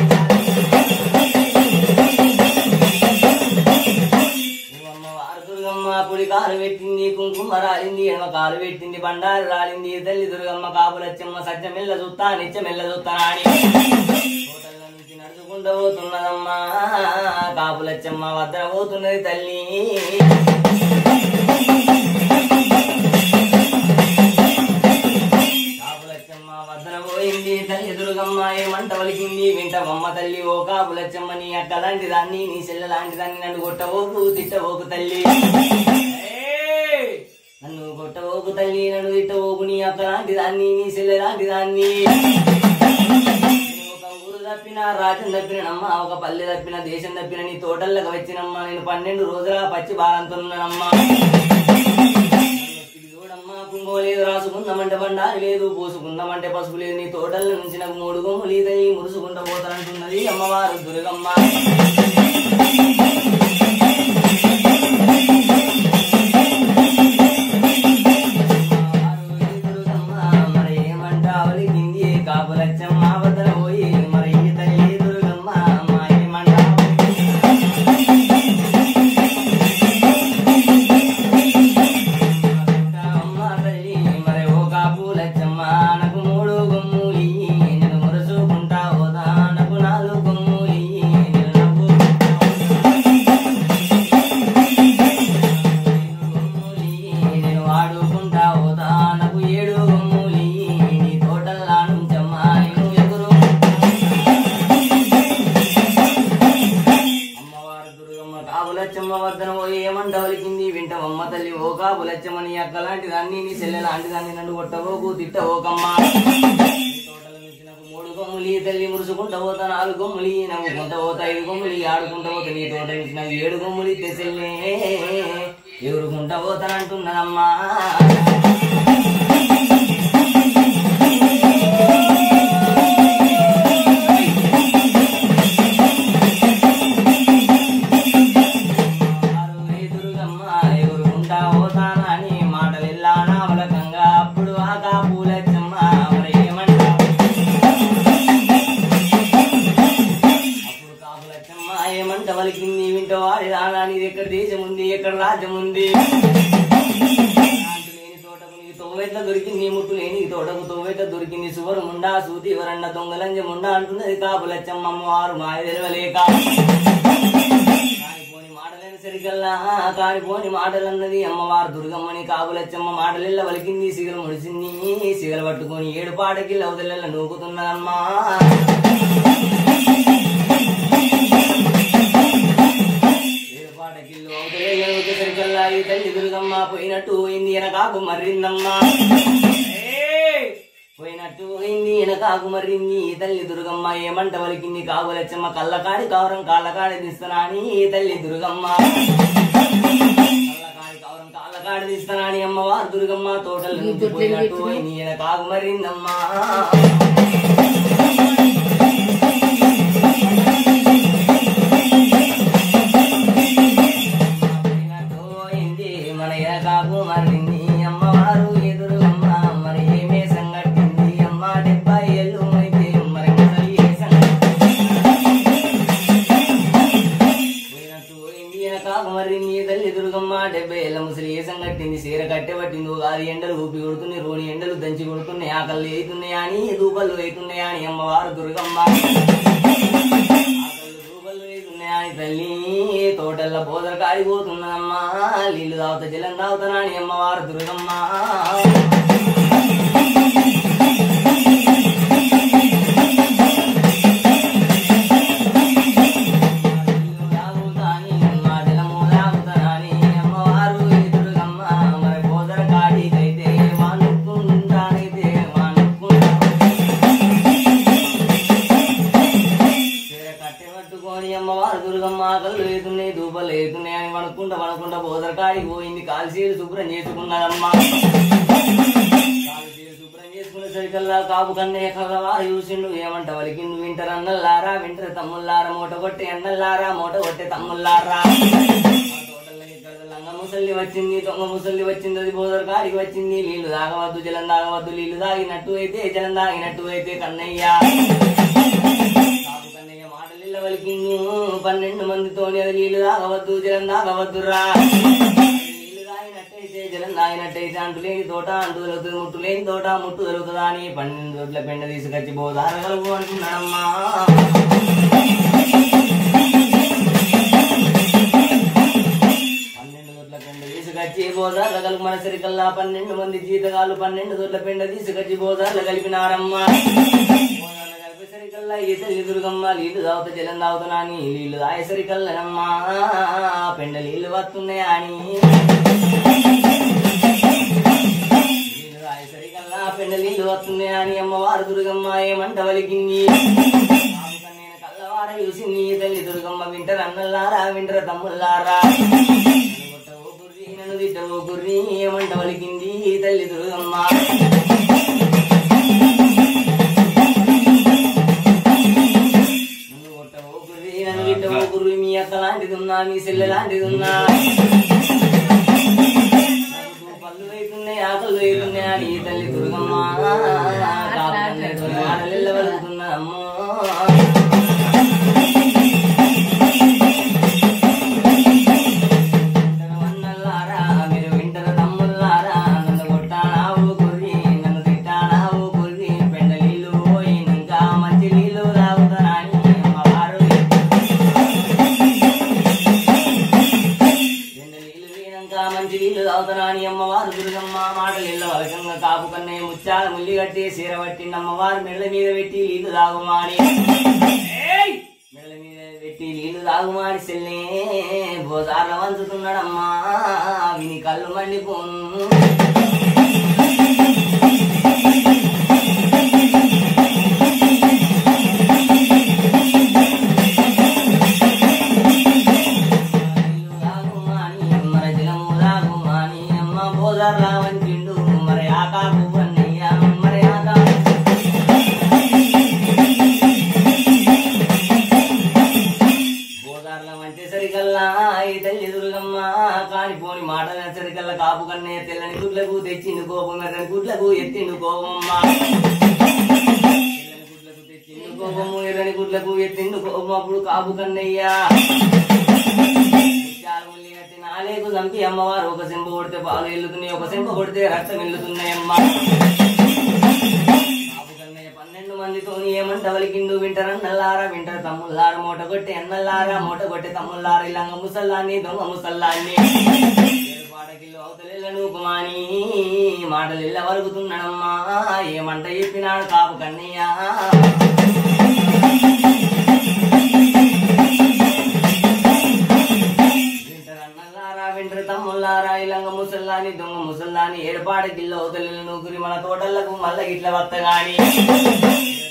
అమ్మవారు దుర్గమ్మ గుడి కాలు పెట్టింది కుంకుమ రాలింది ఎడమ కాలు పెట్టింది బండారు రాలింది తల్లి దుర్గమ్మ కాపులచ్చమ్మ సత్యమెల్ల చూస్తా నిత్యమెల్ల చూస్తా అని హోటల్ల నుంచి నడుచుకుంటూ పోతున్నదమ్మా కాపులచ్చమ్మ వద్ద పోతున్నది తల్లి తల్లి దుర్గమ్మ ఏమంట వలికింది వింటవమ్మ తల్లి ఓ కాపులచ్చమ్మ నీ అక్క లాంటి దాన్ని నీ చెల్ల లాంటి దాన్ని నన్ను కొట్టవోకు తిట్టవోకు తల్లి నన్ను కొట్టవోకు తల్లి నన్ను తిట్టవోకు నీ అక్క లాంటి దాన్ని నీ చెల్ల లాంటి దాన్ని ఒక ఊరు తప్పిన రాజ్యం తప్పినమ్మా ఒక పల్లె తప్పిన దేశం తప్పిన నీ తోటల్లోకి వచ్చినమ్మా నేను 12 రోజుల పచ్చి బాలంతో ఉన్నానమ్మా లేదు రాసుకుందామంటే బండారి లేదు పూసుకుందామంటే పసుపు లేదు నీ తోటల నుంచి నాకు 3 గొమ్ములు ఇదయ్యి మురుసుకుంటూ పోతానంటున్నది అమ్మవారు దుర్గమ్మ మరి ఏమంటా అవలికింది కాపులచ్చమ్మ వద్దన పోయి మరి తల్లి దుర్గమ్మ ఏమంటా నాకు 3 గొమ్ములు నేను మురుసుకుంటా పోదా నాకు 4 గొమ్ములు నేను వాడుకుంటా పోదా నాకు 7 గొమ్ములు నీ తోటల్లా నుంచమ్మా నేను ఎదురు అమ్మవారు దుర్గమ్మ కాపులచ్చమ్మ వద్దన పోయి ఏమంట వలికింది వింటవమ్మ తల్లి ఓ కాపులచ్చమ్మ నీ అక్క లాంటి దాన్ని నీ చెల్లె లాంటి దాన్ని నన్ను కొట్టవోకు తిట్టవోకమ్మా తోటల నుంచి నాకు 3 గొమ్ములు తల్లి మురుసుకుంటా పోతా 4 గొమ్ములు నవ్వుకుంటా పోతా 5 గొమ్ములు ఆడుకుంటా పోతా నీ తోట నుంచి నాకు 7 గొమ్ములు తెల్లే ఎగురుకుంటా పోతానంటున్నదమ్మా వలికింది వింటో వాడి రానా నీది ఎక్కడ దేశం ఉంది ఎక్కడ రాజ్యం ఉంది లేని తోటకు నీకు తోవెట్ల దొరికింది ముట్టు లేని తోటకు తోవెట్ల దొరికింది సువరు ముండా సూతి వరన్న దొంగలంజ ముండా అంటున్నది కాపులచ్చమ్మ అమ్మవారు మాయ తెలవలేక కానిపోని మాటలని సరికల్లా కానిపోని మాటలన్నది అమ్మవారు దుర్గమ్మని కాపులచ్చమ్మ మాటలెల్ల వలికింది సిగలు ముడిసింది సిగలు పట్టుకొని 7 పాటకి లవదలెల్ల నూకుతున్నదమ్మా సరికల్లా ఈ తల్లి దుర్గమ్మ పోయినట్టు పోయింది ఎనకాకు మర్రిందమ్మా పోయినట్టు పోయింది ఎనకాకు మర్రింది ఈ తల్లి దుర్గమ్మ ఏమంట వలికింది కాపులచ్చమ్మ కళ్ళకాడి కవరం కాళ్ళకాడి తీస్తున్నాని ఈ తల్లి దుర్గమ్మ కళ్ళకాడి కవరం కాళ్ళకాడి తీస్తున్నాని అమ్మవారు దుర్గమ్మ తోటల నుంచి పోయినట్టు పోయింది ఎనకాకు మర్రిందమ్మా ఎనకాకు మర్రింది అమ్మవారు ఎదురుగమ్మ మరి ఏమే సంగట్టింది అమ్మ 70 ఏళ్ళు అయితే మరి ముసలి ఏ సంగతి 70 ఏళ్ళ ముసలి ఏసం కట్టింది సీర కట్టె పట్టింది ఉగాది ఎండలు ఊపి కొడుతున్నాయి రోని ఎండలు దంచి కొడుతున్నాయి ఆకళ్ళు అవుతున్నాయా అని దూపళ్ళు అవుతున్నాయా అని అమ్మవారు దుర్గమ్మ తల్లి తోటల్లో బోదర కాడిపోతున్నదమ్మా నీళ్లు తాగుతా జలం తాగుతానా అని అమ్మవారు దుర్గమ్మ వణుకుంటా బోదరకాడికి పోయింది కాల్సీలు శుభ్రం చేసుకున్నదమ్మా కాల్సీలు శుభ్రం చేసుకునేసరికల్లా కాపు కన్నయ్య కలవారు చూసిండు ఏమంట వలికిండు వింటర్ అన్నల్లారా వింటర్ తమ్ముల్లారా మూట కొట్టే అన్నల్లారా మూట కొట్టే తమ్ముల్లారా లంగ ముసల్లి వచ్చింది దొంగ ముసల్లి వచ్చింది అది బోదరకాడికి వచ్చింది నీళ్లు తాగవద్దు జలం తాగవద్దు నీళ్లు తాగినట్టు అయితే జలం తాగినట్టు అయితే కన్నయ్య వలికిండు 12 మందితోని అది నీళ్లు తాగవద్దు జలం తాగవద్దురా నీళ్లు తాగినట్టయితే జలం తాగినట్టయితే అంటు లేని తోట అంటు తొలుగుతుంది ముట్టు లేని తోట ముట్టు తొలుగుతుందా అని 12 దొడ్ల పెండ తీసుకొచ్చి బోదారగలవు అంటున్నాడమ్మా 12 దొడ్ల పెండ తీసుకొచ్చి బోదార్ల కలుపు మనసరికల్లా 12 మంది జీతగాళ్ళు 12 దొడ్ల పెండ తీసుకొచ్చి బోదార్ల కలిపినారమ్మా ఈతలి దుర్గమ్మ నీళ్లు తాగుతా జలం తాగుతున్నా అని నీళ్లు తాగేసరికల్లనమ్మా పెండ నీళ్లు వస్తున్నాయా అని నీళ్లు తాగేసరికల్లా పెండ నీళ్లు వస్తున్నాయా అని అమ్మవారు దుర్గమ్మ ఏమంట వలికింది నేను కళ్ళవార చూసింది తల్లి దుర్గమ్మ వింటర్ అన్నల్లారా వింటర్ తమ్ముల్లారా కొట్టవో గుర్రి నన్ను తిట్టవో గుర్రి ఏమంట వలికింది తల్లి దుర్గమ్మ గుర్రు మీ అక్క లాంటిది ఉన్నా మీ సెల్లె లాంటిది ఉన్నా పళ్ళు అవుతున్నాయి ఆకలు అవుతున్నాయి అని తల్లి దుర్గమ్మ ఆడలిల్ల వలుగుతున్నా అమ్మో అన్నల్లారా మీరు వింటారు తమ్ముల్లారా నన్ను కొట్టానావు గుర్రి నన్ను తిట్టానావు గుర్రి పెండ నీళ్ళు పోయినాక మంచి నీళ్ళు తాగుతానా మంచి నీళ్లు తాగుతానా అని అమ్మవారు దుర్గమ్మ మాటలు ఇళ్ళ వలకంగా కాపు కన్నయ్య ముత్యాల ముల్లి కట్టి సీర పట్టింది అమ్మవారు మెళ్ళ మీద పెట్టి నీళ్లు తాగుమాని మెళ్ళ మీద పెట్టి నీళ్లు తాగుమాని సెల్లే బోదార్ల వంచుతున్నాడమ్మా విని కళ్ళు మండిపోను వంచిండు మరి ఆకాపు అన్నయ్య మరి బోదార్ల వంచేసరికల్లా ఈ తల్లి దుర్గమ్మ కానిపోని మాటలు నచ్చరికల్లా కాపు కన్నయ్య తెల్లని గుడ్లకు తెచ్చిండు కోపం ఎర్రని గుడ్లకు ఎత్తిండు కోపమ్మ తెల్లని గుడ్లకు తెచ్చిండు కోపము ఎర్రని గుడ్లకు ఎత్తిండు కోపం అప్పుడు కాపు కన్నయ్య నాలేకు చంపి అమ్మవారు ఒక చెంప కొడితే పాలు వెళ్తున్నాయి ఒక చెంప కొడితే రక్తం వెళ్తున్నాయమ్మ కాపు కన్నయ్య 12 మందితో ఏమంట వలికిండు వింటరన్నల్లారా వింటర్ తమ్ముల్లారా మూట కొట్టి అన్నల్లారా మూట కొట్టి తమ్ముల్లారా ఇలాంగ ముసల్లాన్ని దొంగ ముసల్లాన్ని పాటకిల్లు అవతలిళ్ళను కుమాని మాటలు ఇళ్ళ వరుగుతున్నాడమ్మా ఏమంట చెప్పినాడు కాపు కన్నయ్య వింటర్ తమ్ముల్లారా ఇలాంగ ముసల్లాని దొంగ ముసల్లాని ఏడుపాటకిల్లో అవతలిళ్ళ నూకురి మన తోటలకు మళ్ళా ఇట్ల వత్తగాని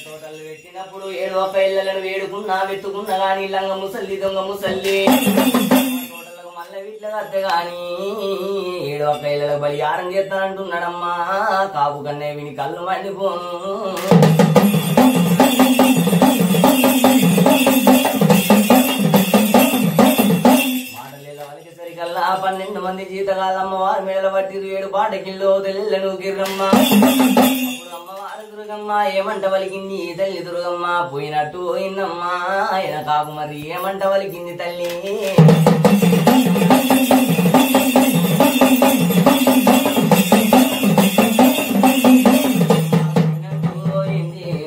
తోటలు పెట్టినప్పుడు 7 ఒక్క ఇళ్ళలను వేడుకున్నా వెతుకున్నా గాని ఇలాంగ ముసల్లి దొంగ ముసల్లి తోటలకు మళ్ళా ఇట్ల వత్తగాని 7 ఒక్క ఇళ్ళకు బలియారం చేస్తానంటున్నాడమ్మా కాపు కన్నయ్య విని కళ్ళు మండిపోను సరికల్లా 12 మంది జీతగాళ్ళ అమ్మవారు మేడల పట్టి 7 పాటకిల్లో తెల్లను గిర్రమ్మ అప్పుడు అమ్మవారు దుర్గమ్మ ఏమంట వలికింది తల్లి దుర్గమ్మ పోయినట్టు పోయిందమ్మా ఆయన కాకు మరి ఏమంట వలికింది తల్లి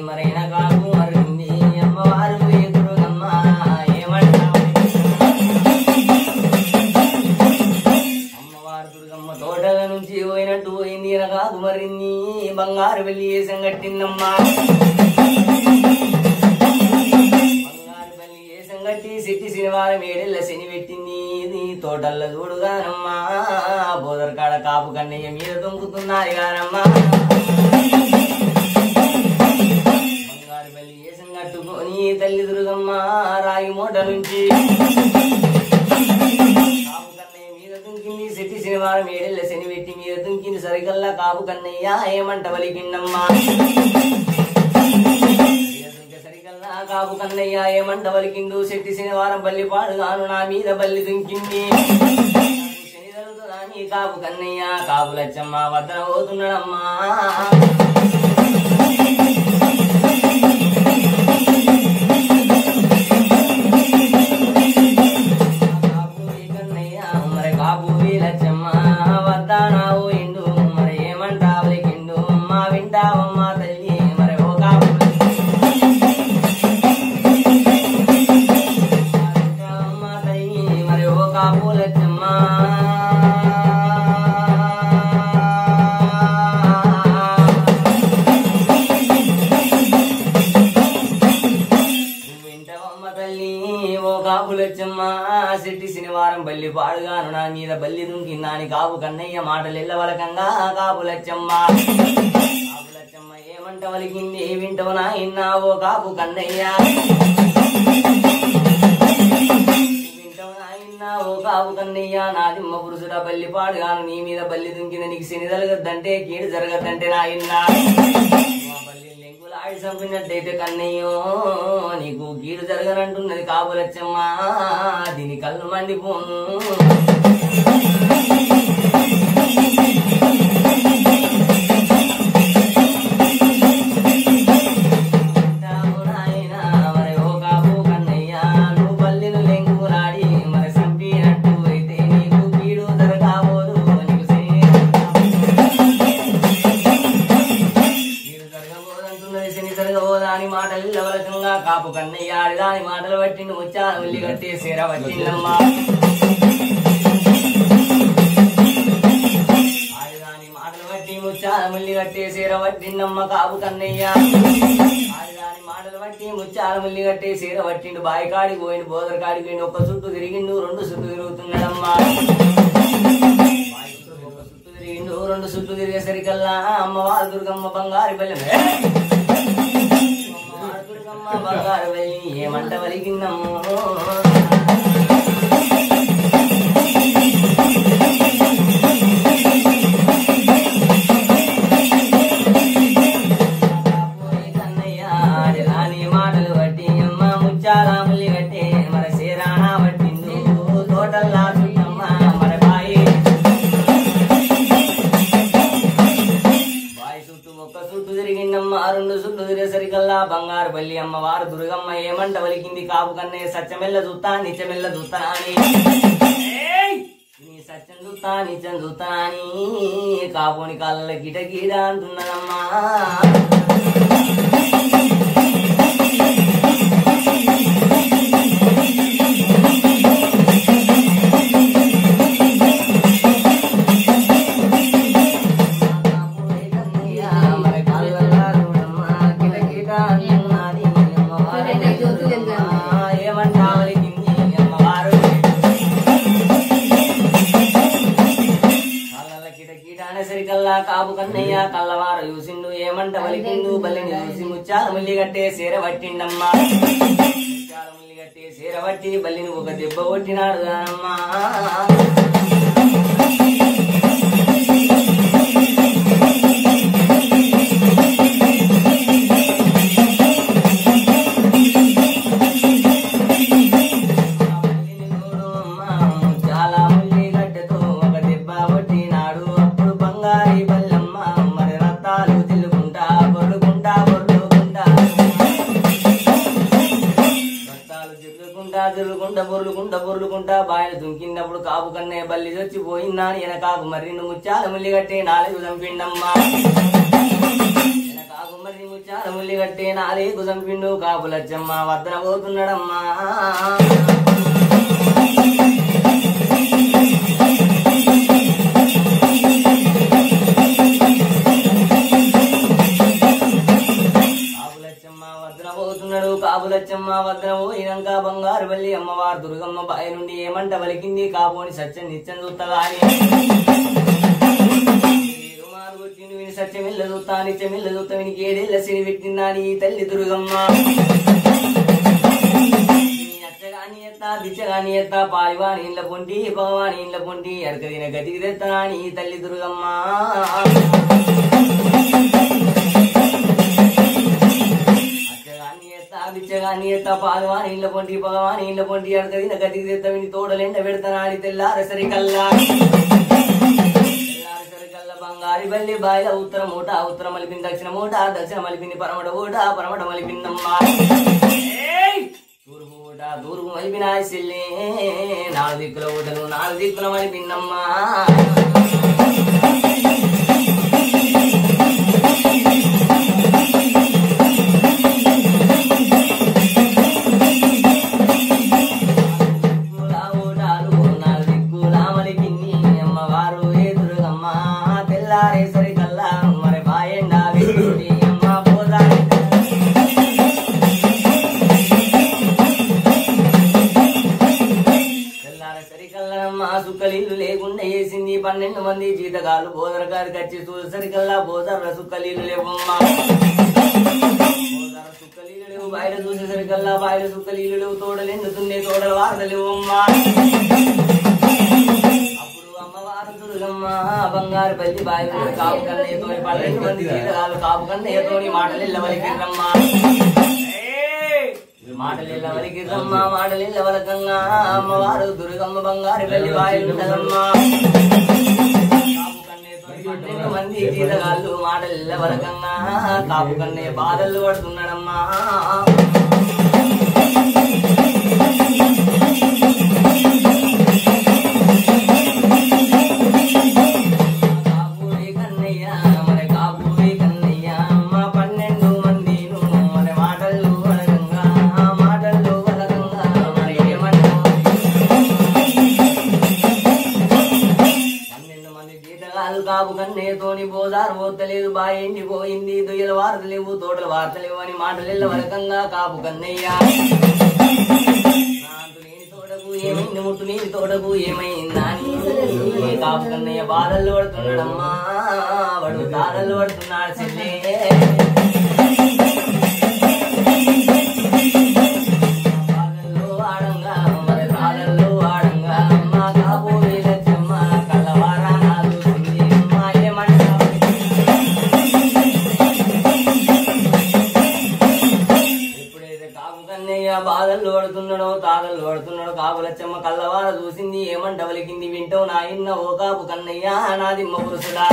మరైన కాపు మరింది అమ్మవారు ఎదురుగమ్మ ఏమంటావు అమ్మవారు దుర్గమ్మ తోటల నుంచి పోయినట్టు పోయింది కాపు మరింది బంగారు వెళ్ళి వేసం కట్టిందమ్మా బంగారు వెళ్ళి వేసం కట్టి సిట్టి శనివారం ఏడెళ్ళ శని పెట్టింది తోటల్లో చూడుగానమ్మా బోదరకాడ కాపు కన్నయ్య మీద దొంకుతున్నారు గానమ్మా కట్టుకొని తల్లి దుర్గమ్మ రాగి మూట నుంచి కాపు కన్నయ్య మీద దుంకింది శెట్టి శనివారం ఏడెళ్ళ శని పెట్టి మీద దుంకింది సరికల్లా కాపు కన్నయ్య ఏమంట వలికిండమ్మా సరికల్లా కాపు కన్నయ్య ఏమంట వలికిండు శెట్టి శనివారం బల్లి పాడుగాను నా మీద బల్లి దుంకింది శని తలుగుతున్నా నీ కాపు కన్నయ్య కాపు లచ్చమ్మ వద్దన పోతున్నాడమ్మా కాపు వీలచ్చమ్మ వద్దానావు ఇండు మరి ఏమంటావు కిండు మా వింటావమ్మా తల్లి మరి ఓ కాపు వింటావమ్మా తల్లి మరి ఓ కాపు లచ్చమ్మ కాపులచ్చమ్మ శెట్టి శనివారం బల్లి పాడుగాను నా మీద బల్లి దుంకిందాని కాపు కన్నయ్య మాటలు ఎల్లవలకంగా కాపులచ్చమ్మ కాపులచ్చమ్మ ఏమంట వలికింది వింటవు నా ఇన్నావో కాపు కన్నయ్య వింటవు నా ఇన్నావో కాపు కన్నయ్య నాదిమ్మ పురుషుడ బల్లి పాడుగాను నీ మీద బల్లి దుంకింది నీకు శని జరగద్దంటే కీడు జరగద్దంటే నా ఇన్నా ఆడి చంపినట్టయితే కన్నయ్యో నీకు కీడు జరగనంటున్నది కాపులచ్చమ్మ దీని కళ్ళు మండిపోను మరి ఓ కాపు కన్నయ్య నువ్వు పల్లెను లెంగులాడి మరి చంపినట్టు అయితే నీకు కీడు జరగబోదు నీకు శని జరగబోదా అని మాటలు లవలకంగా కాపు కన్నయ్య ఆడిదాని మాటలు బట్టి నువ్వు వచ్చా ఉల్లి కట్టే సీర పట్టిందమ్మా ఆడిదాని మాటలు బట్టి ముచ్చాల ముల్లి కట్టే సీర పట్టిందమ్మ కాపు కన్నయ్య ఆడిదాని మాటలు బట్టి ముచ్చాల ముల్లి కట్టే సీర పట్టిండు బాయి కాడికి పోయిండు బోదర కాడికి పోయిండు ఒక చుట్టూ తిరిగిండు రెండు చుట్టూ తిరుగుతున్నాడమ్మా రెండు చుట్టూ తిరిగేసరికల్లా అమ్మవారు దుర్గమ్మ బంగారు బెల్లమే దుర్గమ్మ బంగారు బెల్లి ఏమంట వలికిందమ్మో కన్నయ్య ఆడిదాని మాటలు బట్టి అమ్మ ముచ్చాల ముల్లి కట్టే మన సేరానా పట్టిండు తోటల్లా చుట్టమ్మ మన బాయి ఒక్క చుట్టూ తిరిగిందమ్మ రెండు చుట్టూ తిరిగేసరికల్లా బంగారు బల్లి అమ్మవారు దుర్గమ్మ ఏమంట వలికింది కాపు కన్నయ్య సత్యమెల్ల చూస్తా నిత్యమెల్ల చూస్తానా అని నీ సత్యం చూస్తా నిత్యం చూస్తానా అని కాపుని కాళ్ళ గిట గీడ అంటున్నదమ్మా సరికల్లా కాపు కన్నయ్య కల్లవారు చూసిండు ఏమంట వలికిండు బల్లిని చూసి ముచ్చాల ముల్లి కట్టే సీర పట్టిండమ్మా ముచ్చాల ముల్లి కట్టే సీర పట్టి బల్లిని ఒక దెబ్బ కొట్టినాడు కానమ్మా జరుగుకుంటా బొర్లు బొర్లుకుంటా బాయిలు దుంకినప్పుడు కాపు కన్నే బల్లి చచ్చిపోయిందా అని వెనకాకు మర్రిను ముచ్చాల ముల్లి కట్టే నాలుగు చంపిండమ్మా వెనకాకు మర్రి ముచ్చాల ముల్లి కట్టే నాలుగు చంపిండు కాపు లచ్చమ్మ వద్దన పోతున్నాడమ్మా కాపులచ్చమ్మ వద్దన పోయినాక బంగారు బల్లి అమ్మవారు దుర్గమ్మ బాయి నుండి ఏమంట వలికింది కాపోని సత్యం నిత్యం చూస్తగాని విని సత్యమిల్ల చూస్తా నిత్యమిల్ల చూస్తా వినికి ఏడేళ్ల సిరి పెట్టిందని తల్లి దుర్గమ్మ అచ్చగాని ఎత్తా బిచ్చగాని ఎత్తా పాలివాని ఇండ్ల పొంటి భగవాని ఇండ్ల పొంటి అడకదిన గతికి తెస్తాని తల్లి దుర్గమ్మ బిచ్చగాని ఎత్త పాలువాని ఇండ్ల పొంటి భగవాని ఇండ్ల పొంటి అడకదిన గతికి తెత్తవిని తోడలెండ పెడతాని తెల్లారసరి కల్లా బంగారి బల్లి బాయిల ఉత్తర మూట ఉత్తర మలిపింది దక్షిణ మూట దక్షిణ మలిపింది పరమట ఊట పరమట మలిపిందమ్మా తూర్పు ఊట తూర్పు మలిపిన చెల్లే నాలుగు దిక్కుల ఊటలు నాలుగు దిక్కుల మలిపిందమ్మా సుక్కలీలు లేకుండా వేసింది 12 మంది జీతగాళ్ళు బోదర గారికి వచ్చి చూసరికల్లా బోదర సుక్కలీలు లేవమ్మా బోదర సుక్కలీలు లేవు బయట చూసేసరికల్లా బయట సుక్కలీలు లేవు తోడలు ఎండుతుండే తోడలు వారదలేవమ్మా అప్పుడు అమ్మవారు దుర్గమ్మ బంగారు బల్లి బాయి కాపు కన్నయ్యతో 12 మంది జీతగాళ్ళు కాపు కన్నయ్యతోని మాటలు వలికిరమ్మా మాటలిల్ల వలికిరమ్మ మాటలిల్ల వలకంగా అమ్మవారు దుర్గమ్మ బంగారు బల్లి బాయిలుంటదమ్మా కాపు కన్నయ్యతో 12 మంది జీతగాళ్ళు మాటలిల్ల వలకంగా కాపు కన్నయ్య బాధలు పడుతున్నాడమ్మా కాపు కన్నయ్యతోని బోదారు పోతలేదు బాయి ఎండిపోయింది దుయ్యల వార్తలేవు తోటల వార్తలేవు అని మాటలిల్ల వరకంగా కాపు కన్నయ్య తోటకు ఏమైంది ముట్టు నీటి తోటకు ఏమైందా అని కాపు కన్నయ్య బాధల్లో పడుతున్నాడమ్మా వాడు తాళల్లో పడుతున్నాడు చెల్లే బాధల్లో ఆడంగా మరి తాళల్లో ఆడంగా అమ్మ కాపు వీలచ్చమ్మ కళ్ళవారా బాధల్లో పడుతున్నాడో తాళల్లో పడుతున్నాడో కాపులచ్చమ్మ కళ్ళవార చూసింది ఏమంట వలికింది వింటో నాయన్న ఓ కాపు కన్నయ్య నాదిమ్మ పురుషుడా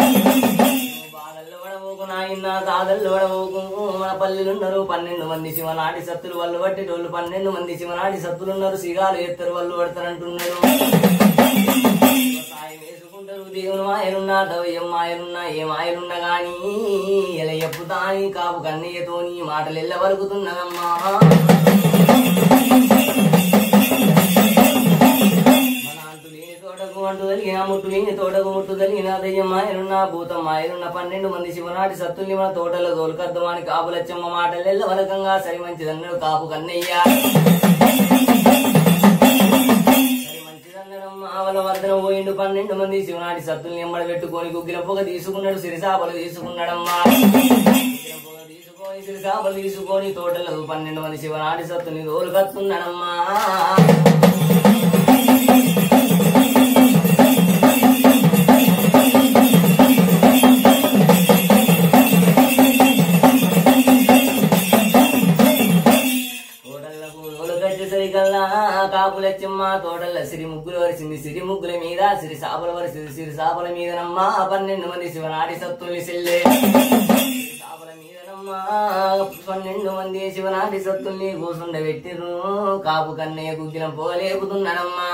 బాధల్లో పడబోకు నాయన్న తాదల్లో పడబోకు మన పల్లెలున్నారు 12 మంది శివనాటి సత్తులు వాళ్ళు పట్టేటోళ్ళు 12 మంది శివనాటి సత్తులున్నారు సిగాలు ఎత్తరు వాళ్ళు పడతారంటున్నారు వేసుకుంటారు దేవుని మాయలున్నా దవ్యం మాయలున్నా ఏ మాయలున్నా గాని ఇలా చెప్పుతా అని కాపు కన్నయ్యతోని మాటలు ఎల్ల వలుకుతున్నదమ్మా మన అంటు లేని తోటకు అంటు తలిగిన ముట్టు లేని తోటకు ముట్టు తలిగిన దయ్యం మాయలున్నా భూతం మాయలున్న 12 మంది శివనాటి సత్తుల్ని మన తోటలో తోలుకద్దామని కాపులచ్చమ్మ మాటలు ఎల్ల వలకంగా సరి మంచిదన్నాడు కాపు కన్నయ్య ఆవల వద్దన పోయిండు 12 మంది శివనాటి సత్తుల్ని ఎంబడ పెట్టుకొని గుగ్గిల పొగ తీసుకున్నాడు సిరిసాపలు తీసుకున్నాడమ్మా పొగ తీసుకొని సిరిసాపలు తీసుకొని తోటలో 12 మంది శివనాటి సత్తుని తోలు కత్తున్నాడమ్మా కాపులచ్చమ్మ తోటల్ల సిరి ముగ్గులు వరిసింది సిరి ముగ్గుల మీద సిరి సాపల వరిసింది సిరి సాపల మీదనమ్మా 12 మంది శివనాటి సత్తుల్ని సెల్లే సాపల మీదనమ్మ 12 మంది శివనాటి సత్తుల్ని కూసుండబెట్టిర్రు. కాపు కన్నయ్య గుగ్గిలం పోలేపుతున్నాడమ్మా.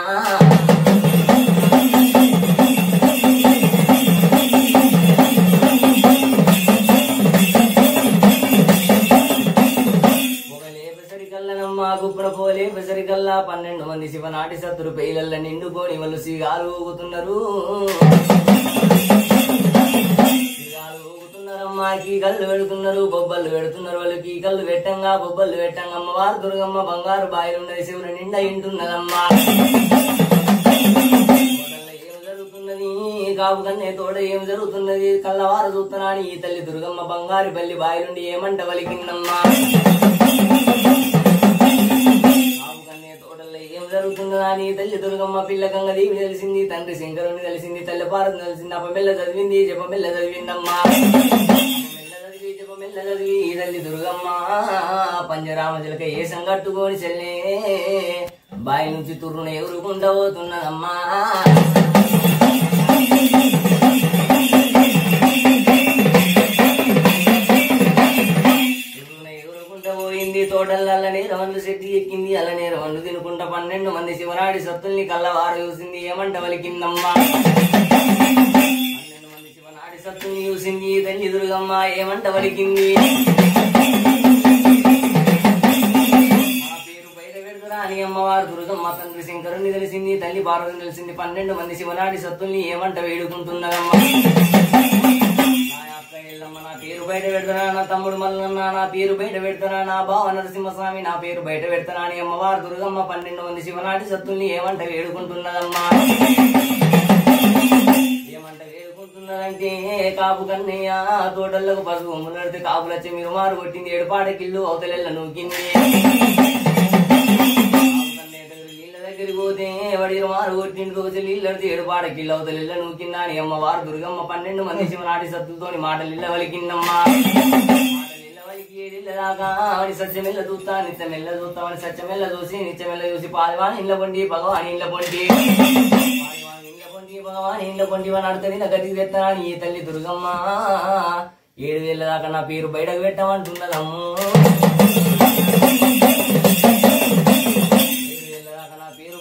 గుప్పున పోలే పెసరికల్లా 12 మంది శివనాటి సత్తులు పేలల్ల నిండుకొని వాళ్ళు సిగాలు ఊగుతున్నారు. ఊగుతున్నారమ్మా, కీకళ్ళు పెడుతున్నారు, బొబ్బళ్ళు పెడుతున్నారు. వాళ్ళు కీకళ్ళు పెట్టంగా బొబ్బళ్ళు పెట్టంగా అమ్మవారు దుర్గమ్మ బంగారు బాయిలున్నది శివుని నిండా ఇంటున్నదమ్మా. ఏం జరుగుతున్నది కాపు కన్నే తోడ ఏం జరుగుతున్నది కళ్ళవారు చూస్తున్నాని ఈ తల్లి దుర్గమ్మ బంగారు బల్లి బాయిలుండి ఏమంట వలికిందమ్మా. జరుగుతుందని తల్లి దుర్గమ్మ పిల్ల గంగదేవి తెలిసింది, తండ్రి శంకరుని తెలిసింది, తల్లి పార్వతిని తెలిసింది. అప్పమెల్ల చదివింది, జపమెల్ల చదివిందమ్మా. జపమెల్ల చదివి తల్లి దుర్గమ్మ పంజరామ చిలక ఏ సంగట్టుకొని చెల్లే బాయి నుంచి తుర్రున ఎగురుకుంటా పోతున్నదమ్మా. పోయింది తోటల్లో అల్లనే రవండ్లు చెట్టు ఎక్కింది, అల్లనే రవండ్లు తినుకుంటా 12 మంది శివనాడి సత్తుల్ని కళ్ళవారు చూసింది. ఏమంట వలికిందమ్మా. 12 మంది శివనాడి సత్తుల్ని చూసింది తల్లి దుర్గమ్మ ఏమంట వలికింది. మా పేరు బయట పెడతారా అని అమ్మవారు దుర్గమ్మ తండ్రి శంకరుని తెలిసింది, తల్లి పార్వతిని తెలిసింది. 12 మంది శివనాడి సత్తుల్ని ఏమంట వేడుకుంటున్నారమ్మా. నా పేరు బయట పెడతానా, నా తమ్ముడు మల్లన్న నా పేరు బయట పెడతానా, నా బావ నరసింహస్వామి నా పేరు బయట పెడతానా అని అమ్మవారు దుర్గమ్మ 12 మంది శివనాటి సత్తుల్ని ఏమంట వేడుకుంటున్నదమ్మా. ఏమంట వేడుకుంటున్నదంటే కాపు కన్నయ్య తోటలకు పసుపు మున్నడితే కాపులచ్చి మీరు మారు కొట్టింది, ఏడుపాటకిల్లు అవతలెల్ల నూకింది. దగ్గరికి పోతే వాడి మారు కొట్టిండు రోజు నీళ్ళడితే ఏడుపాటకిల్లు అవతలెల్ల నూకిందా అని అమ్మవారు దుర్గమ్మ 12 మంది శివనాటి సత్తులతోని మాటలిల్ల వలికిందమ్మా. దాకా వాడి సత్యమెల్ల చూస్తా నిత్యమెల్ల చూస్తా వాడి సత్యమెల్ల చూసి నిత్యమెల్ల చూసి పాదివాని ఇండ్ల పొండి భగవాని ఇండ్ల పొండి భగవాని ఇండ్ల పొండి వాని అడుతుంది నా గతికి తెస్తానా అని ఈ తల్లి దుర్గమ్మ 7 వేల దాకా నా పేరు బయటకు పెట్టమంటున్నదమ్ము.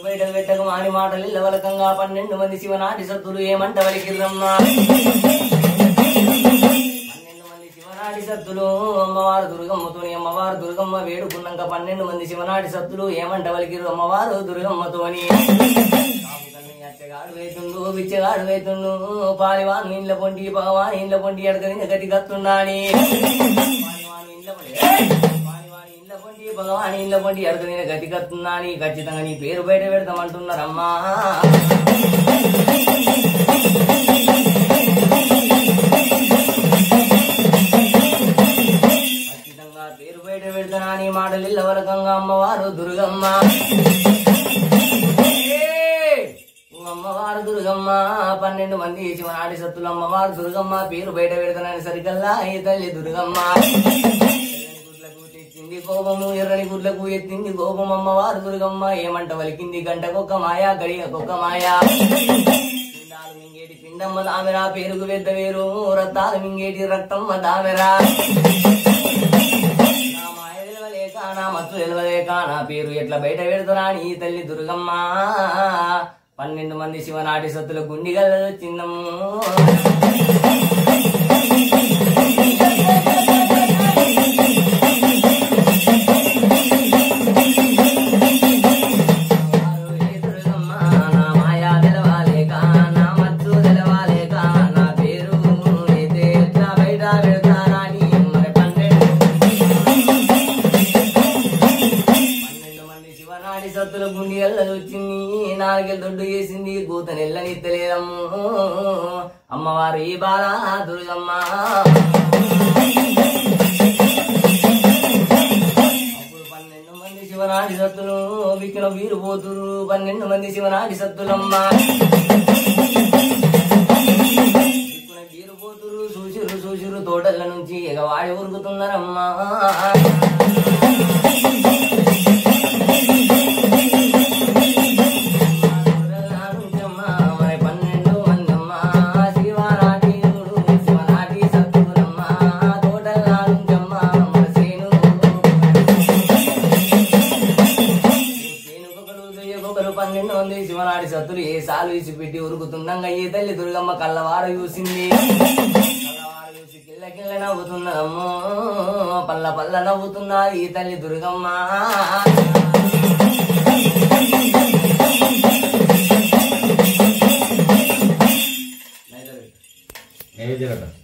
బయటకు పెట్టక మాని మాటలు ఇల్లవలకంగా 12 మంది శివనాటి సత్తులు ఏమంట వలికిర్రమ్మా. 12 మంది శివనాటి సత్తులు అమ్మవారు దుర్గమ్మతోని అమ్మవారు దుర్గమ్మ వేడుకున్నాక 12 మంది శివనాటి సత్తులు ఏమంట వలికిర్రు అమ్మవారు దుర్గమ్మతోని. అచ్చగాడు వేతుండు బిచ్చగాడు వేతుండు పాలివాను ఇండ్ల పొంటి భగవాన్ ఇండ్ల పొంటి ఎడకని గతి కత్తుండాని భగవాని ఇండ్ల పొంటి ఎడక నేను గతి కత్తుందని ఖచ్చితంగా నీ పేరు బయట పెడతామంటున్నారమ్మా. ఖచ్చితంగా పేరు బయట పెడతానా నీ మాటలు ఇల్లవరకంగా అమ్మవారు దుర్గమ్మ. అమ్మవారు దుర్గమ్మ 12 మంది శివనాటి సత్తులు అమ్మవారు దుర్గమ్మ పేరు బయట పెడతానని సరికల్లా ఈ తల్లి దుర్గమ్మ కోపము ఎర్రని గుడ్లకు ఎత్తింది కోపం అమ్మవారు దుర్గమ్మ ఏమంట వలికింది గంటకొక్క మాయా గడియకొక్క మాయా. పిండాలు మింగేటి పిండమ్మ దామెరా పేరుకు పెద్ద వేరు రత్తాలు మింగేటి రక్తమ్మ దామెరా. నా మాయ తెలవలేక నా మత్తు తెలవలేక నా పేరు ఎట్లా బయట పెడతారా అని ఈ తల్లి దుర్గమ్మ 12 మంది శివనాటి సత్తుల గుండిగల్ల వచ్చిందమ్ము. సత్తుల గుండిగల్ల వచ్చింది 4 దొడ్డు చేసింది కూత నెల్లనిత్తలేదమ్ము అమ్మవారు ఈ బాల దుర్గమ్మ. అప్పుడు 12 మంది శివనాటి సత్తులు విక్కిన వీరు పోతురు 12 మంది శివనాటి సత్తులమ్మ. విక్కున వీరు పోతురు చూసిరు తోటల నుంచి ఎగవాడి ఉరుకుతున్నారమ్మా. శివనాటి సత్తులమ్మ తోటల నుంచమ్మ ఉంది శివనాడి సత్తులు ఏ సాలు ఇసి పెట్టి ఉరుకుతుండగా ఈ తల్లి దుర్గమ్మ కళ్ళవార చూసింది. కళ్ళవార చూసి కిల్ల కిల్ల నవ్వుతున్నదమ్మో, పల్ల పల్ల నవ్వుతున్నది ఈ తల్లి దుర్గమ్మ. నైవేద్యం